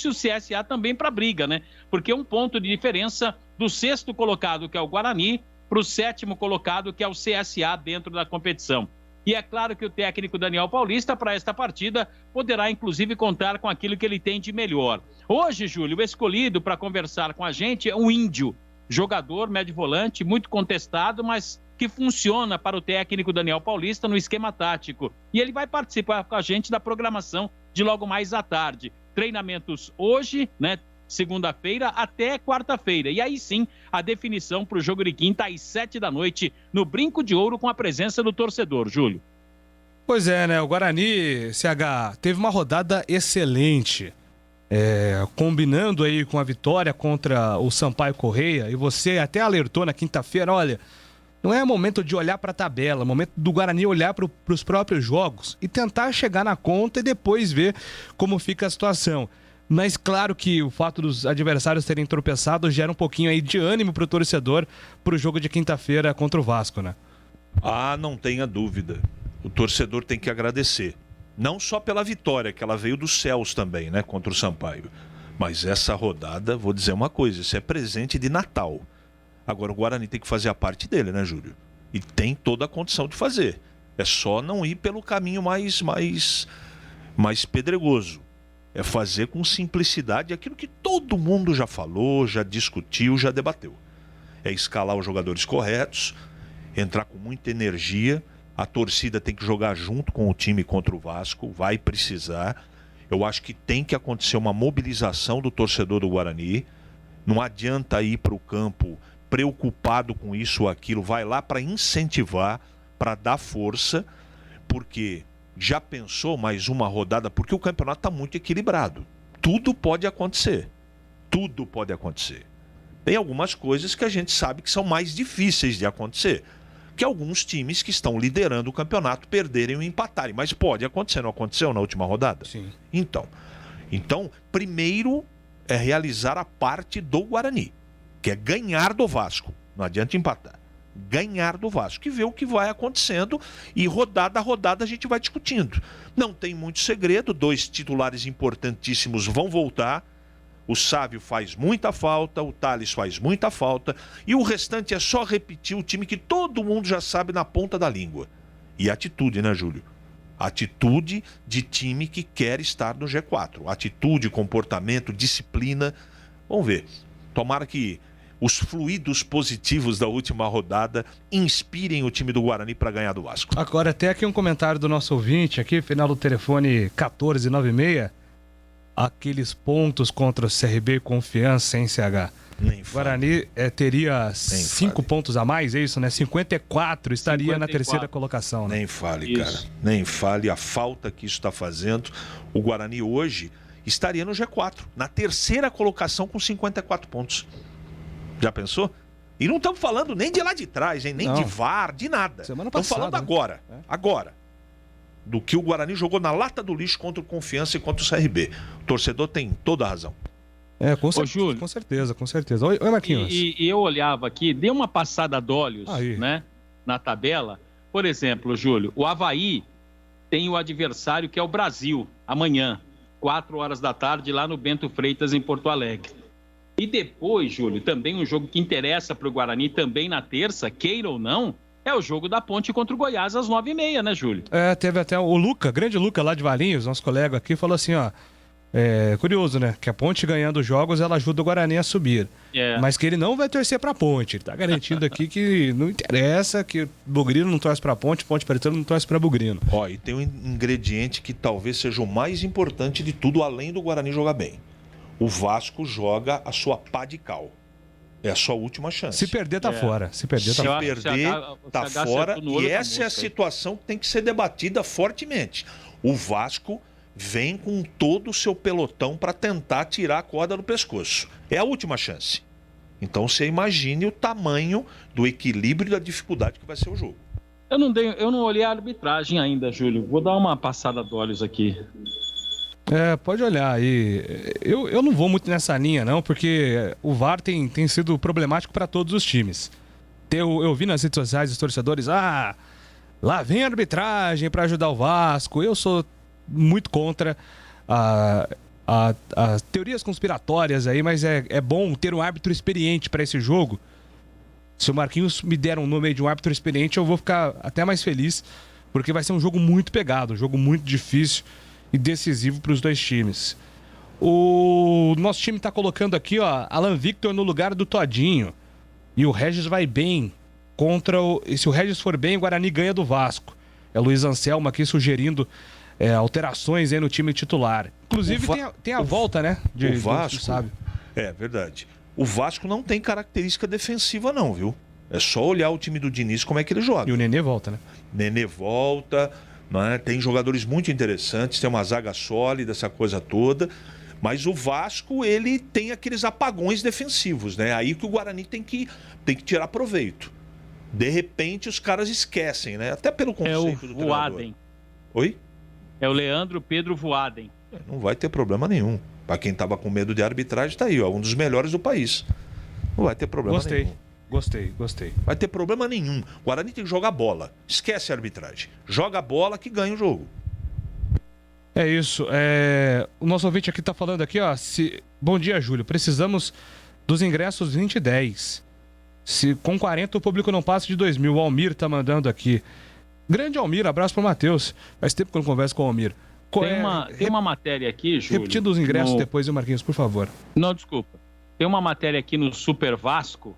o CSA também para a briga, né? Porque 1 ponto de diferença do 6º colocado, que é o Guarani, para o 7º colocado, que é o CSA dentro da competição. E é claro que o técnico Daniel Paulista, para esta partida, poderá inclusive contar com aquilo que ele tem de melhor. Hoje, Júlio, o escolhido para conversar com a gente é um Índio, jogador, médio volante, muito contestado, mas que funciona para o técnico Daniel Paulista no esquema tático. E ele vai participar com a gente da programação de logo mais à tarde. Treinamentos hoje, né? Segunda-feira até quarta-feira. E aí sim, a definição para o jogo de quinta às 7 da noite no Brinco de Ouro com a presença do torcedor, Júlio. Pois é, né? O Guarani, CH, teve uma rodada excelente. Combinando aí com a vitória contra o Sampaio Correia, e você até alertou na quinta-feira, olha, não é momento de olhar para a tabela, é momento do Guarani olhar para os próprios jogos e tentar chegar na conta e depois ver como fica a situação. Mas claro que o fato dos adversários terem tropeçado gera um pouquinho aí de ânimo pro torcedor pro jogo de quinta-feira contra o Vasco, né? Ah, não tenha dúvida. O torcedor tem que agradecer. Não só pela vitória, que ela veio dos céus também, né? Contra o Sampaio. Mas essa rodada, vou dizer uma coisa, isso é presente de Natal. Agora o Guarani tem que fazer a parte dele, né, Júlio? E tem toda a condição de fazer. É só não ir pelo caminho mais pedregoso. É fazer com simplicidade aquilo que todo mundo já falou, já discutiu, já debateu. É escalar os jogadores corretos, entrar com muita energia. A torcida tem que jogar junto com o time contra o Vasco, vai precisar. Eu acho que tem que acontecer uma mobilização do torcedor do Guarani. Não adianta ir para o campo preocupado com isso ou aquilo. Vai lá para incentivar, para dar força, porque... Já pensou mais uma rodada? Porque o campeonato está muito equilibrado. Tudo pode acontecer. Tudo pode acontecer. Tem algumas coisas que a gente sabe que são mais difíceis de acontecer. Que alguns times que estão liderando o campeonato perderem ou empatarem. Mas pode acontecer. Não aconteceu na última rodada? Sim. Então, primeiro é realizar a parte do Guarani, que é ganhar do Vasco. Não adianta empatar. Ganhar do Vasco e ver o que vai acontecendo e rodada a rodada a gente vai discutindo. Não tem muito segredo, 2 titulares importantíssimos vão voltar, o Sávio faz muita falta, o Thales faz muita falta e o restante é só repetir o time que todo mundo já sabe na ponta da língua. E atitude, né, Júlio? Atitude de time que quer estar no G4. Atitude, comportamento, disciplina. Vamos ver. Tomara que os fluidos positivos da última rodada inspirem o time do Guarani para ganhar do Vasco. Agora, até aqui um comentário do nosso ouvinte, aqui, final do telefone 1496. Aqueles pontos contra o CRB e Confiança, hein, CH? Nem Guarani teria 5 pontos a mais, é isso, né? 54 estaria 54. Na terceira colocação. Né? Nem fale, isso. Cara. Nem fale a falta que isso está fazendo. O Guarani hoje estaria no G4, na terceira colocação com 54 pontos. Já pensou? E não estamos falando nem de lá de trás, hein? Nem de VAR, de nada. Estamos falando agora. Né? Agora. Do que o Guarani jogou na lata do lixo contra o Confiança e contra o CRB. O torcedor tem toda a razão. Com certeza. Oi, Marquinhos. E eu olhava aqui, dei uma passada de olhos, né? Na tabela. Por exemplo, Júlio, o Avaí tem o adversário que é o Brasil, amanhã, 4 horas da tarde, lá no Bento Freitas, em Porto Alegre. E depois, Júlio, também um jogo que interessa para o Guarani, também na terça, queira ou não, é o jogo da Ponte contra o Goiás às 9h30, né, Júlio? Teve até o Luca, grande Luca lá de Valinhos, nosso colega aqui, falou assim, ó, curioso, né, que a Ponte ganhando jogos, ela ajuda o Guarani a subir. Mas que ele não vai torcer pra Ponte, ele tá garantindo aqui que não interessa, que o Bugrino não torce pra Ponte Pretano não torce pra Bugrino. Ó, e tem um ingrediente que talvez seja o mais importante de tudo, além do Guarani jogar bem. O Vasco joga a sua pá de cal. É a sua última chance. Se perder, tá fora. Se perder, tá fora. E essa é a situação que tem que ser debatida fortemente. O Vasco vem com todo o seu pelotão para tentar tirar a corda do pescoço. É a última chance. Então você imagine o tamanho do equilíbrio e da dificuldade que vai ser o jogo. Eu não olhei a arbitragem ainda, Júlio. Vou dar uma passada de olhos aqui. Pode olhar aí. Eu não vou muito nessa linha, não, porque o VAR tem sido problemático para todos os times. Eu vi nas redes sociais os torcedores, lá vem a arbitragem para ajudar o Vasco. Eu sou muito contra as teorias conspiratórias aí, mas é bom ter um árbitro experiente para esse jogo. Se o Marquinhos me der um nome de um árbitro experiente, eu vou ficar até mais feliz, porque vai ser um jogo muito pegado, um jogo muito difícil e decisivo para os dois times. O nosso time está colocando aqui, ó, Alan Victor no lugar do Todinho. E o Regis vai bem e se o Regis for bem, o Guarani ganha do Vasco. É o Luiz Anselmo aqui sugerindo alterações aí no time titular. Inclusive tem a volta, né? O Vasco, sabe? É verdade. O Vasco não tem característica defensiva não, viu? É só olhar o time do Diniz como é que ele joga. E o Nenê volta, né? Nenê volta... Né? Tem jogadores muito interessantes, tem uma zaga sólida, essa coisa toda, mas o Vasco, ele tem aqueles apagões defensivos, né? Aí que o Guarani tem que tirar proveito. De repente os caras esquecem, né? Até pelo conceito do Voaden. Oi? É o Leandro Pedro Voaden. Não vai ter problema nenhum. Para quem tava com medo de arbitragem, tá aí, ó, um dos melhores do país. Não vai ter problema nenhum. Gostei. Vai ter problema nenhum. O Guarani tem que jogar bola. Esquece a arbitragem. Joga a bola que ganha o jogo. É isso. O nosso ouvinte aqui tá falando aqui, ó. Bom dia, Júlio. Precisamos dos ingressos 2010. Se com 40 o público não passa de 2.000. O Almir tá mandando aqui. Grande Almir, abraço pro Matheus. Faz tempo que eu não converso com o Almir. Tem uma matéria aqui, Júlio. Repetindo os ingressos depois, Marquinhos, por favor. Não, desculpa. Tem uma matéria aqui no Super Vasco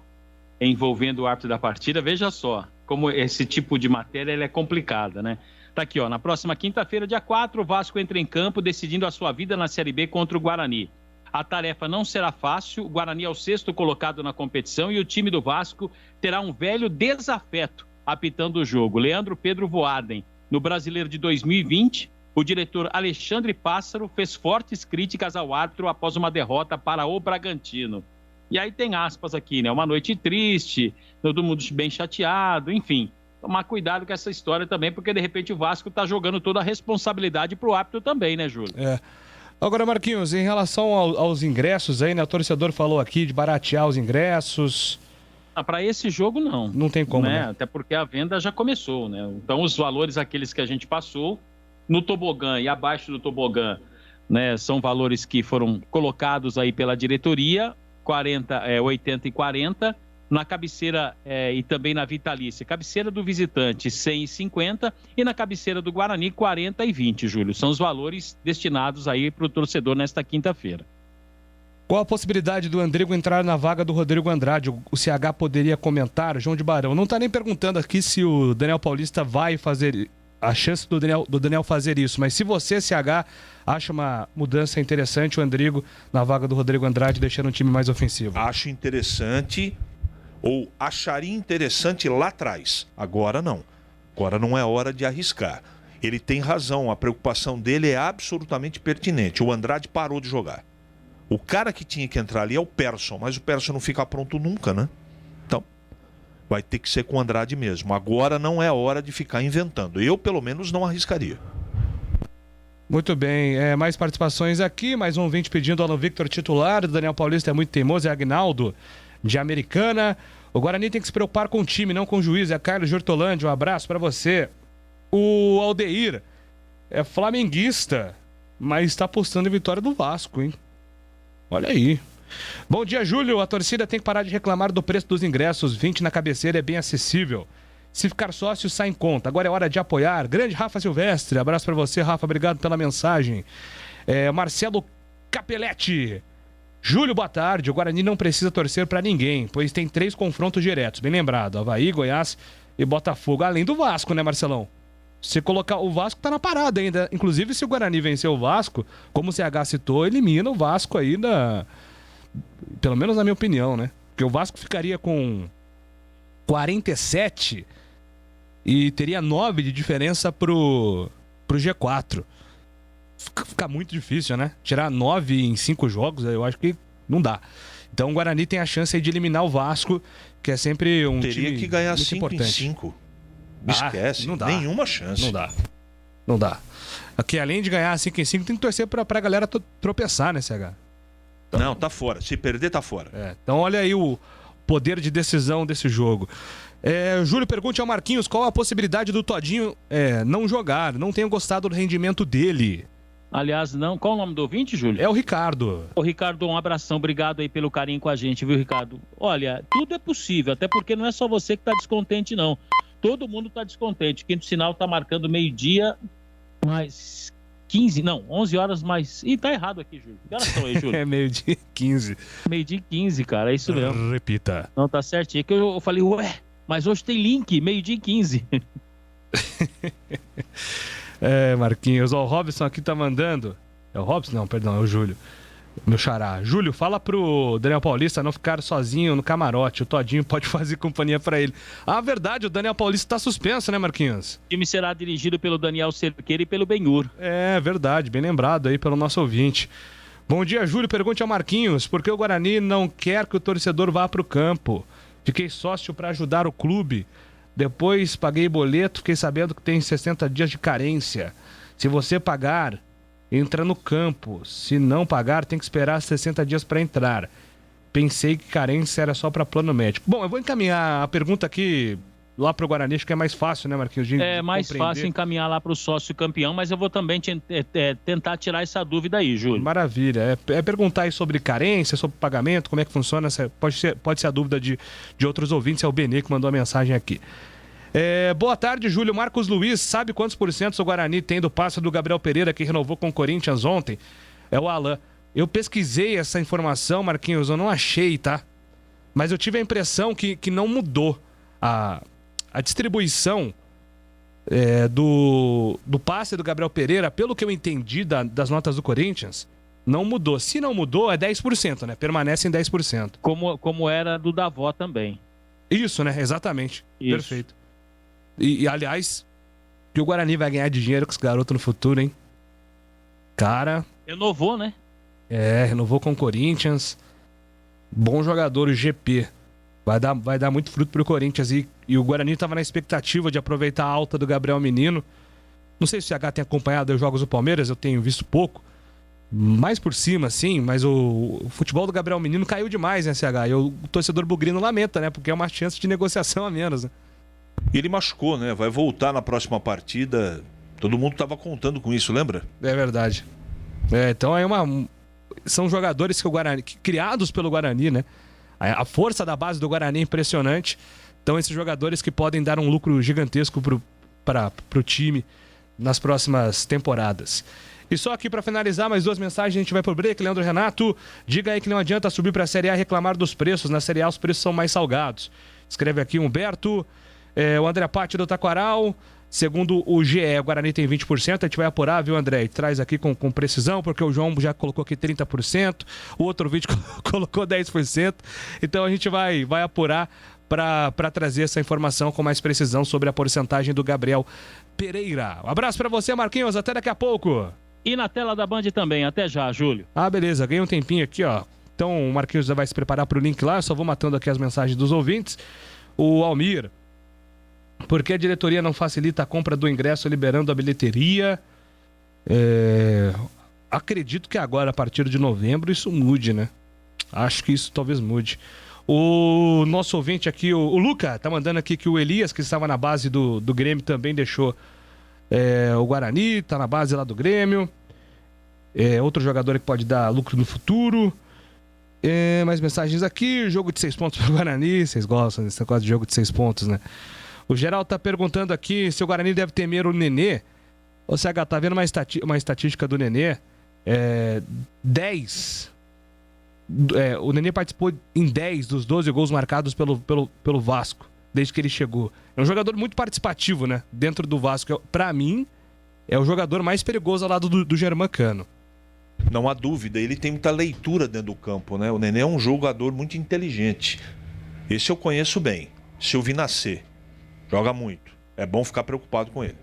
envolvendo o árbitro da partida. Veja só como esse tipo de matéria ela é complicada, né? Tá aqui, ó. Na próxima quinta-feira, dia 4, o Vasco entra em campo decidindo a sua vida na Série B contra o Guarani. A tarefa não será fácil. O Guarani é o 6º colocado na competição e o time do Vasco terá um velho desafeto apitando o jogo. Leandro Pedro Voaden. No Brasileiro de 2020, o diretor Alexandre Pássaro fez fortes críticas ao árbitro após uma derrota para o Bragantino. E aí tem aspas aqui, né? Uma noite triste, todo mundo bem chateado, enfim. Tomar cuidado com essa história também, porque de repente o Vasco tá jogando toda a responsabilidade pro árbitro também, né, Júlio? Agora, Marquinhos, em relação aos ingressos aí, né? O torcedor falou aqui de baratear os ingressos. Para esse jogo, não. Não tem como, né? Até porque a venda já começou, né? Então, os valores, aqueles que a gente passou, no tobogã e abaixo do tobogã, né? São valores que foram colocados aí pela diretoria, 80 e 40, na cabeceira e também na vitalícia. Cabeceira do visitante, 150, e na cabeceira do Guarani, 40 e 20, Júlio. São os valores destinados aí para o torcedor nesta quinta-feira. Qual a possibilidade do Andrigo entrar na vaga do Rodrigo Andrade? O CH poderia comentar? João de Barão. Não está nem perguntando aqui se o Daniel Paulista vai fazer... A chance do Daniel fazer isso. Mas se você, CH, acha uma mudança interessante, o Andrigo na vaga do Rodrigo Andrade, deixando um time mais ofensivo. Acho interessante, ou acharia interessante lá atrás. Agora não. Agora não é hora de arriscar. Ele tem razão, a preocupação dele é absolutamente pertinente. O Andrade parou de jogar. O cara que tinha que entrar ali é o Persson, mas o Persson não fica pronto nunca, né? Então, vai ter que ser com o Andrade mesmo. Agora não é hora de ficar inventando. Eu, pelo menos, não arriscaria. Muito bem. Mais participações aqui. Mais um ouvinte pedindo Alan Victor titular. O Daniel Paulista é muito teimoso. É Agnaldo, de Americana. O Guarani tem que se preocupar com o time, não com o juiz. É Carlos de Hortolândia. Um abraço para você. O Aldeir é flamenguista, mas está apostando em vitória do Vasco, hein? Olha aí. Bom dia, Júlio. A torcida tem que parar de reclamar do preço dos ingressos. 20 na cabeceira é bem acessível. Se ficar sócio, sai em conta. Agora é hora de apoiar. Grande Rafa Silvestre. Abraço pra você, Rafa. Obrigado pela mensagem. Marcelo Capelletti. Júlio, boa tarde. O Guarani não precisa torcer pra ninguém, pois tem 3 confrontos diretos. Bem lembrado. Avaí, Goiás e Botafogo. Além do Vasco, né, Marcelão? Se colocar o Vasco, tá na parada ainda. Inclusive, se o Guarani vencer o Vasco, como o CH citou, elimina o Vasco aí pelo menos na minha opinião, né? Porque o Vasco ficaria com 47 e teria 9 de diferença pro G4. Fica muito difícil, né? Tirar 9 em 5 jogos, eu acho que não dá. Então o Guarani tem a chance aí de eliminar o Vasco, que é sempre um time Teria que ganhar muito 5 importante. em 5. Me esquece, não dá. Nenhuma chance. Não dá. Aqui, além de ganhar 5 em 5, tem que torcer pra galera tropeçar, né, CH? Então, não, tá fora. Se perder, tá fora. Então olha aí o poder de decisão desse jogo. Júlio, pergunte ao Marquinhos qual a possibilidade do Todinho não jogar. Não tenho gostado do rendimento dele. Aliás, não. Qual o nome do ouvinte, Júlio? É o Ricardo. Ô, Ricardo, um abração. Obrigado aí pelo carinho com a gente, viu, Ricardo? Olha, tudo é possível, até porque não é só você que tá descontente, não. Todo mundo tá descontente. Quinto sinal tá marcando meio-dia, mais 15, não, 11 horas mais... Ih, tá errado aqui, Júlio. Que horas são aí, Júlio? É meio-dia 15. Meio-dia 15, cara, é isso mesmo. Repita. Não, tá certinho. É que eu falei, ué, mas hoje tem link, meio-dia 15. Marquinhos. Ó, o Robson aqui tá mandando... É o Robson? Não, perdão, é o Júlio. Meu xará. Júlio, fala pro Daniel Paulista não ficar sozinho no camarote. O Todinho pode fazer companhia pra ele. Ah, verdade, o Daniel Paulista tá suspenso, né, Marquinhos? O time será dirigido pelo Daniel Cerqueira e pelo Benhur. É verdade, bem lembrado aí pelo nosso ouvinte. Bom dia, Júlio. Pergunte ao Marquinhos por que o Guarani não quer que o torcedor vá pro campo. Fiquei sócio pra ajudar o clube. Depois paguei boleto, fiquei sabendo que tem 60 dias de carência. Se você pagar... entra no campo. Se não pagar, tem que esperar 60 dias para entrar. Pensei que carência era só para plano médico. Bom, eu vou encaminhar a pergunta aqui lá pro Guarani, acho que é mais fácil, né, Marquinhos? É mais fácil encaminhar lá pro sócio campeão, mas eu vou também tentar tirar essa dúvida aí, Júlio. Maravilha. É perguntar aí sobre carência, sobre pagamento, como é que funciona. Pode ser a dúvida de outros ouvintes. É o Benê que mandou a mensagem aqui. Boa tarde, Júlio. Marcos Luiz, sabe quantos % o Guarani tem do passe do Gabriel Pereira, que renovou com o Corinthians ontem? É o Alan. Eu pesquisei essa informação, Marquinhos, eu não achei, tá? Mas eu tive a impressão que não mudou a distribuição do passe do Gabriel Pereira, pelo que eu entendi das notas do Corinthians, não mudou. Se não mudou, é 10%, né? Permanece em 10%. Como era do Davó também. Isso, né? Exatamente. Isso. Perfeito. E, aliás, que o Guarani vai ganhar de dinheiro com esse garoto no futuro, hein? Cara... Renovou, né? Renovou com o Corinthians. Bom jogador, o GP. Vai dar muito fruto pro Corinthians. E o Guarani tava na expectativa de aproveitar a alta do Gabriel Menino. Não sei se o CH tem acompanhado os jogos do Palmeiras, eu tenho visto pouco. Mais por cima, sim, mas o futebol do Gabriel Menino caiu demais, né, CH? E o torcedor bugrino lamenta, né? Porque é uma chance de negociação a menos, né? E ele machucou, né? Vai voltar na próxima partida. Todo mundo estava contando com isso, lembra? É verdade. Então são jogadores criados pelo Guarani, né? A força da base do Guarani é impressionante. Então esses jogadores que podem dar um lucro gigantesco pro time nas próximas temporadas. E só aqui para finalizar, mais 2 mensagens, a gente vai pro break. Leandro Renato, diga aí que não adianta subir para a Série A e reclamar dos preços. Na Série A os preços são mais salgados. Escreve aqui Humberto. O André Patti do Taquaral, segundo o GE, o Guarani tem 20%, a gente vai apurar, viu, André? E traz aqui com precisão, porque o João já colocou aqui 30%, o outro vídeo colocou 10%, então a gente vai apurar para trazer essa informação com mais precisão sobre a porcentagem do Gabriel Pereira. Um abraço para você, Marquinhos, até daqui a pouco. E na tela da Band também, até já, Júlio. Beleza, ganhei um tempinho aqui, ó. Então o Marquinhos já vai se preparar para o link lá, eu só vou matando aqui as mensagens dos ouvintes. O Almir... Por que a diretoria não facilita a compra do ingresso liberando a bilheteria? Acredito que agora, a partir de novembro, isso mude, né? Acho que isso talvez mude. O nosso ouvinte aqui, o Luca, tá mandando aqui que o Elias, que estava na base do Grêmio, também deixou o Guarani, tá na base lá do Grêmio. Outro jogador que pode dar lucro no futuro. Mais mensagens aqui. Jogo de 6 pontos para o Guarani. Vocês gostam desse negócio de jogo de 6 pontos, né? O Geraldo tá perguntando aqui se o Guarani deve temer o Nenê. Ô, CH, tá vendo uma estatística do Nenê? 10. O Nenê participou em 10 dos 12 gols marcados pelo Vasco, desde que ele chegou. É um jogador muito participativo, né? Dentro do Vasco. Pra mim, é o jogador mais perigoso ao lado do Germancano. Não há dúvida, ele tem muita leitura dentro do campo, né? O Nenê é um jogador muito inteligente. Esse eu conheço bem. Se eu vi nascer, joga muito. É bom ficar preocupado com ele.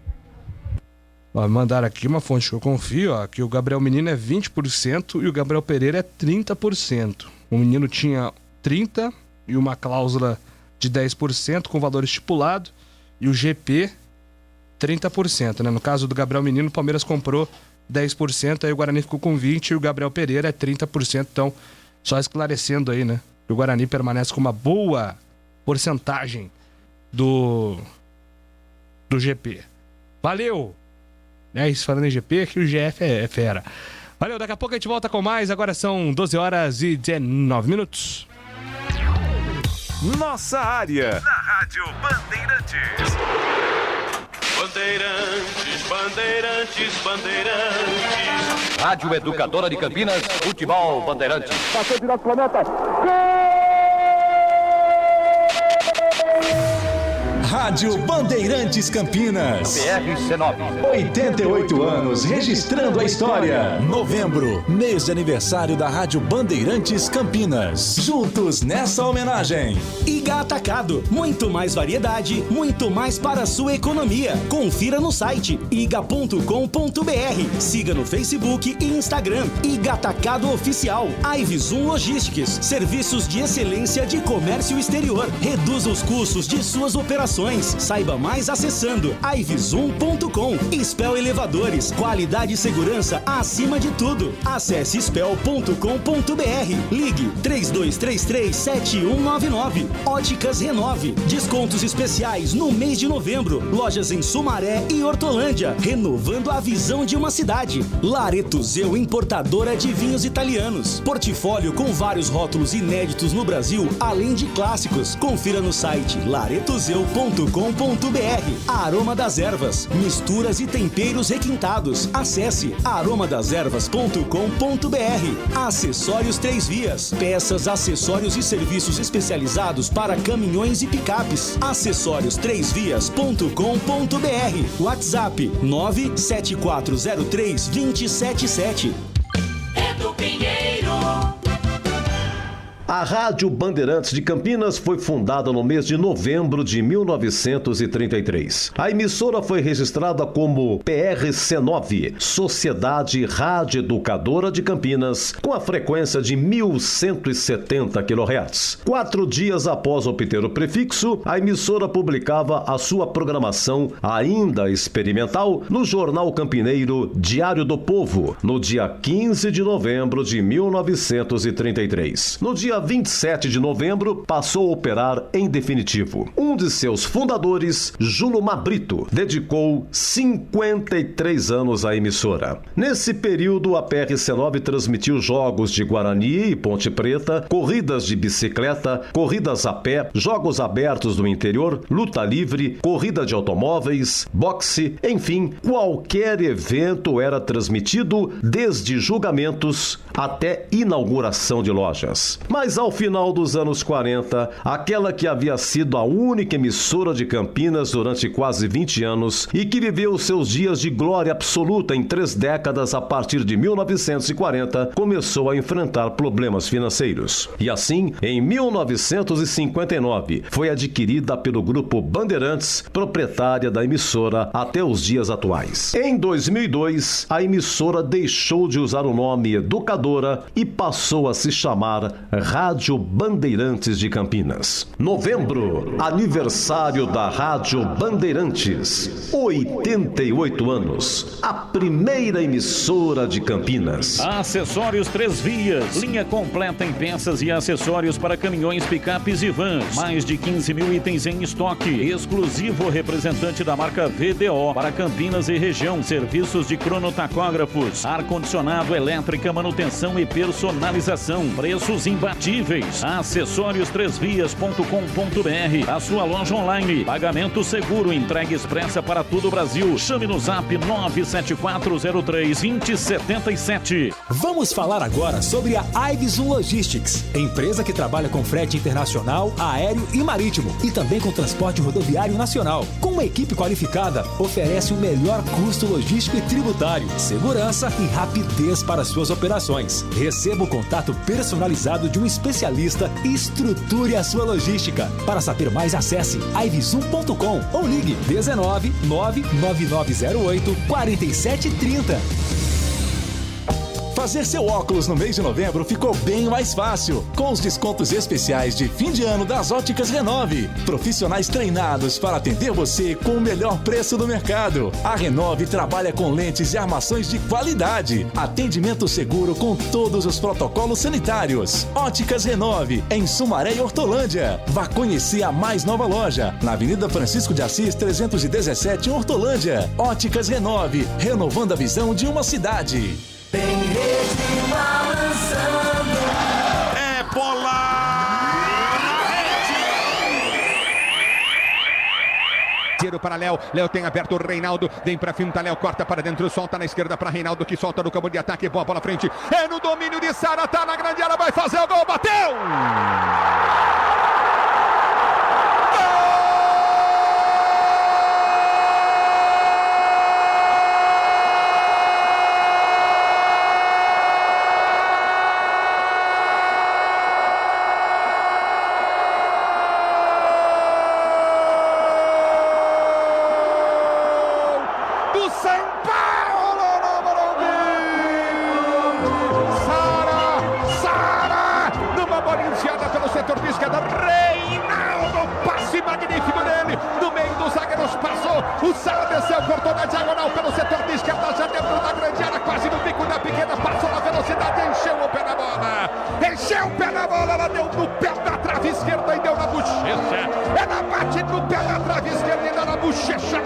Mandaram aqui uma fonte que eu confio, que o Gabriel Menino é 20% e o Gabriel Pereira é 30%. O Menino tinha 30% e uma cláusula de 10% com valor estipulado, e o GP 30%, né? No caso do Gabriel Menino, o Palmeiras comprou 10%, aí o Guarani ficou com 20% e o Gabriel Pereira é 30%. Então, só esclarecendo aí, né? O Guarani permanece com uma boa porcentagem do GP. Valeu! Isso falando em GP, que o GF é fera. Valeu, daqui a pouco a gente volta com mais. Agora são 12h19. Nossa área, na Rádio Bandeirantes. Bandeirantes. Rádio Educadora de Campinas, Futebol Bandeirantes. Passou direto pra meta. Rádio Bandeirantes Campinas. PRC9. 88 anos, registrando a história. Novembro, mês de aniversário da Rádio Bandeirantes Campinas. Juntos nessa homenagem. Iga Atacado, muito mais variedade, muito mais para a sua economia. Confira no site iga.com.br. Siga no Facebook e Instagram. Iga Atacado Oficial. Ivzoom Logistics, serviços de excelência de comércio exterior. Reduza os custos de suas operações. Saiba mais acessando ivzoom.com. Spell Elevadores, qualidade e segurança acima de tudo. Acesse spell.com.br. Ligue 3233-7199. Óticas Renove, descontos especiais no mês de novembro. Lojas em Sumaré e Hortolândia, renovando a visão de uma cidade. Lareto Zeu, importadora de vinhos italianos. Portfólio com vários rótulos inéditos no Brasil, além de clássicos. Confira no site laretozeu.com.br. Aroma das Ervas, misturas e temperos requintados. Acesse aromadeservas.com.br. Acessórios 3 Vias, peças, acessórios e serviços especializados para caminhões e picapes. Acessórios3vias.com.br. WhatsApp 97403-277. Edu Pinheiro. A Rádio Bandeirantes de Campinas foi fundada no mês de novembro de 1933. A emissora foi registrada como PRC9, Sociedade Rádio Educadora de Campinas, com a frequência de 1170 kHz. 4 dias após obter o prefixo, a emissora publicava a sua programação, ainda experimental, no jornal campineiro Diário do Povo, no dia 15 de novembro de 1933. No dia 27 de novembro, passou a operar em definitivo. Um de seus fundadores, Julomar Brito, dedicou 53 anos à emissora. Nesse período, a PRC9 transmitiu jogos de Guarani e Ponte Preta, corridas de bicicleta, corridas a pé, jogos abertos do interior, luta livre, corrida de automóveis, boxe, enfim, qualquer evento era transmitido, desde julgamentos até inauguração de lojas. Mas ao final dos anos 40, aquela que havia sido a única emissora de Campinas durante quase 20 anos e que viveu seus dias de glória absoluta em 3 décadas a partir de 1940, começou a enfrentar problemas financeiros. E assim, em 1959, foi adquirida pelo Grupo Bandeirantes, proprietária da emissora até os dias atuais. Em 2002, a emissora deixou de usar o nome Educadora e passou a se chamar Rádio Bandeirantes de Campinas. Novembro, aniversário da Rádio Bandeirantes. 88 anos. A primeira emissora de Campinas. Acessórios Três Vias. Linha completa em peças e acessórios para caminhões, picapes e vans. Mais de 15 mil itens em estoque. Exclusivo representante da marca VDO para Campinas e região. Serviços de cronotacógrafos, ar-condicionado, elétrica, manutenção e personalização. Preços imbatíveis. Acessórios3vias.com.br. A sua loja online. Pagamento seguro. Entrega expressa para todo o Brasil. Chame no zap 97403-2077. Vamos falar agora sobre a Iveson Logistics, empresa que trabalha com frete internacional, aéreo e marítimo e também com transporte rodoviário nacional. Com uma equipe qualificada, oferece o melhor custo logístico e tributário, segurança e rapidez para suas operações. Receba o contato personalizado de um especialista e estruture a sua logística. Para saber mais, acesse iveson.com ou ligue 19 99908 4730. Fazer seu óculos no mês de novembro ficou bem mais fácil, com os descontos especiais de fim de ano das Óticas Renove. Profissionais treinados para atender você com o melhor preço do mercado. A Renove trabalha com lentes e armações de qualidade. Atendimento seguro com todos os protocolos sanitários. Óticas Renove, em Sumaré e Hortolândia. Vá conhecer a mais nova loja, na Avenida Francisco de Assis, 317, em Hortolândia. Óticas Renove, renovando a visão de uma cidade. Tem rede balançando. É bola na rede. Tiro para Léo. Léo tem aberto o Reinaldo. Vem pra finta. Léo corta para dentro. Solta na esquerda para Reinaldo, que solta no campo de ataque. Boa bola à frente. É no domínio de Sara. Tá na grande área. Vai fazer o gol. Bateu! O Sara desceu, cortou na diagonal pelo setor de esquerda, já dentro da grande área, quase no bico da pequena, passou na velocidade, encheu o pé na bola. Encheu o pé na bola, ela deu no pé da trave esquerda e deu na bochecha. Ela bate no pé da trave esquerda e deu na bochecha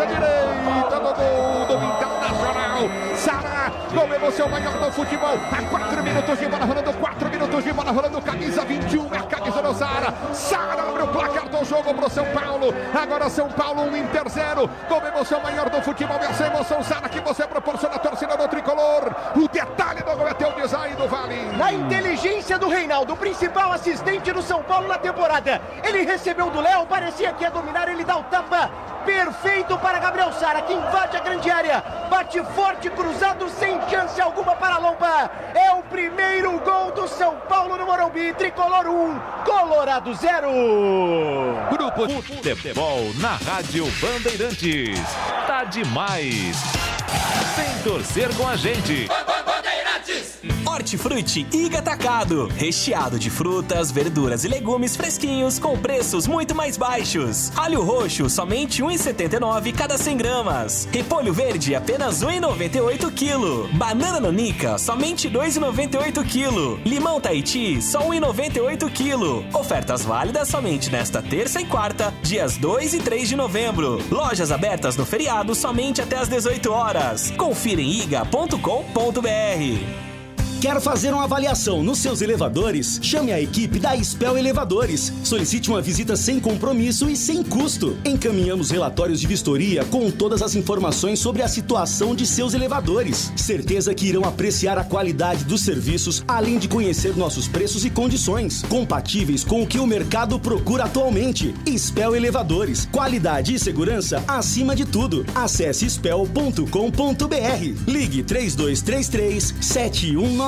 direita do gol do Internacional. Sara, com emoção maior do futebol. Há 4 minutos de bola rolando, 4 minutos de bola rolando, camisa 21, é a camisa do Sara. Sara abre o placar do jogo pro São Paulo. Agora São Paulo 1, Inter 0. Com emoção maior do futebol, essa emoção, Sara, que você proporciona a torcida do tricolor. O detalhe do gol é teu design do Vale. Na inteligência do Reinaldo, o principal assistente do São Paulo na temporada. Ele recebeu do Léo, parecia que ia dominar, ele dá o tapa perfeito para Gabriel Sara, que invade a grande área. Bate forte, cruzado, sem chance alguma para a Lomba. É o primeiro gol do São Paulo no Morumbi. Tricolor 1, Colorado 0. Grupo Futebol na Rádio Bandeirantes. Tá demais. Vem torcer com a gente. Hortifruti Iga Atacado, recheado de frutas, verduras e legumes fresquinhos com preços muito mais baixos. Alho roxo, somente R$ 1,79 cada 100 gramas. Repolho verde, apenas R$ 1,98 quilo. Banana nanica, somente R$ 2,98 quilo. Limão Tahiti, só R$ 1,98 quilo. Ofertas válidas somente nesta terça e quarta, dias 2 e 3 de novembro. Lojas abertas no feriado somente até às 18 horas. Confira em iga.com.br. Quer fazer uma avaliação nos seus elevadores? Chame a equipe da Spell Elevadores. Solicite uma visita sem compromisso e sem custo. Encaminhamos relatórios de vistoria com todas as informações sobre a situação de seus elevadores. Certeza que irão apreciar a qualidade dos serviços, além de conhecer nossos preços e condições, compatíveis com o que o mercado procura atualmente. Spell Elevadores. Qualidade e segurança acima de tudo. Acesse spell.com.br. Ligue 3233-7199.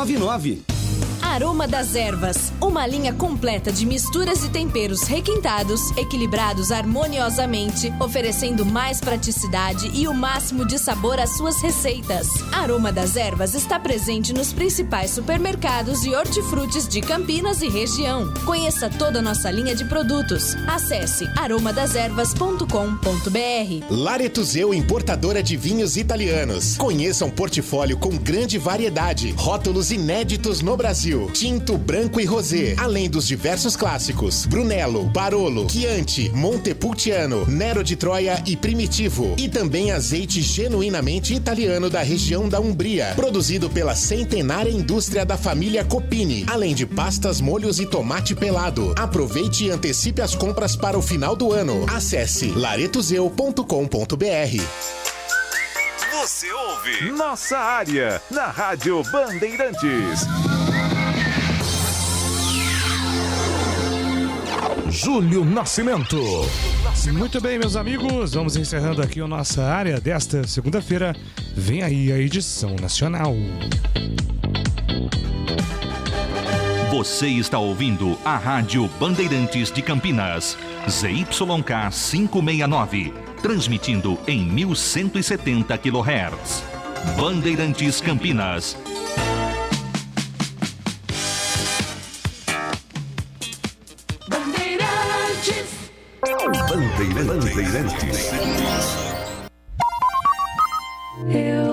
Aroma das Ervas, uma linha completa de misturas e temperos requintados, equilibrados harmoniosamente, oferecendo mais praticidade e o máximo de sabor às suas receitas. Aroma das Ervas está presente nos principais supermercados e hortifrutis de Campinas e região. Conheça toda a nossa linha de produtos. Acesse aromadeservas.com.br. Laretuzeu, importadora de vinhos italianos. Conheça um portfólio com grande variedade, rótulos inéditos no Brasil, tinto, branco e rosé, além dos diversos clássicos: Brunello, Barolo, Chianti, Montepulciano, Nero de Troia e Primitivo. E também azeite genuinamente italiano da região da Umbria, produzido pela centenária indústria da família Copini, além de pastas, molhos e tomate pelado. Aproveite e antecipe as compras para o final do ano. Acesse laretuzeu.com.br. Você ouve Nossa Área, na Rádio Bandeirantes. Júlio Nascimento. Muito bem, meus amigos, vamos encerrando aqui a nossa área desta segunda-feira. Vem aí a edição nacional. Você está ouvindo a Rádio Bandeirantes de Campinas, ZYK 569, transmitindo em 1170 kHz. Bandeirantes Campinas. Bandeirantes. Eu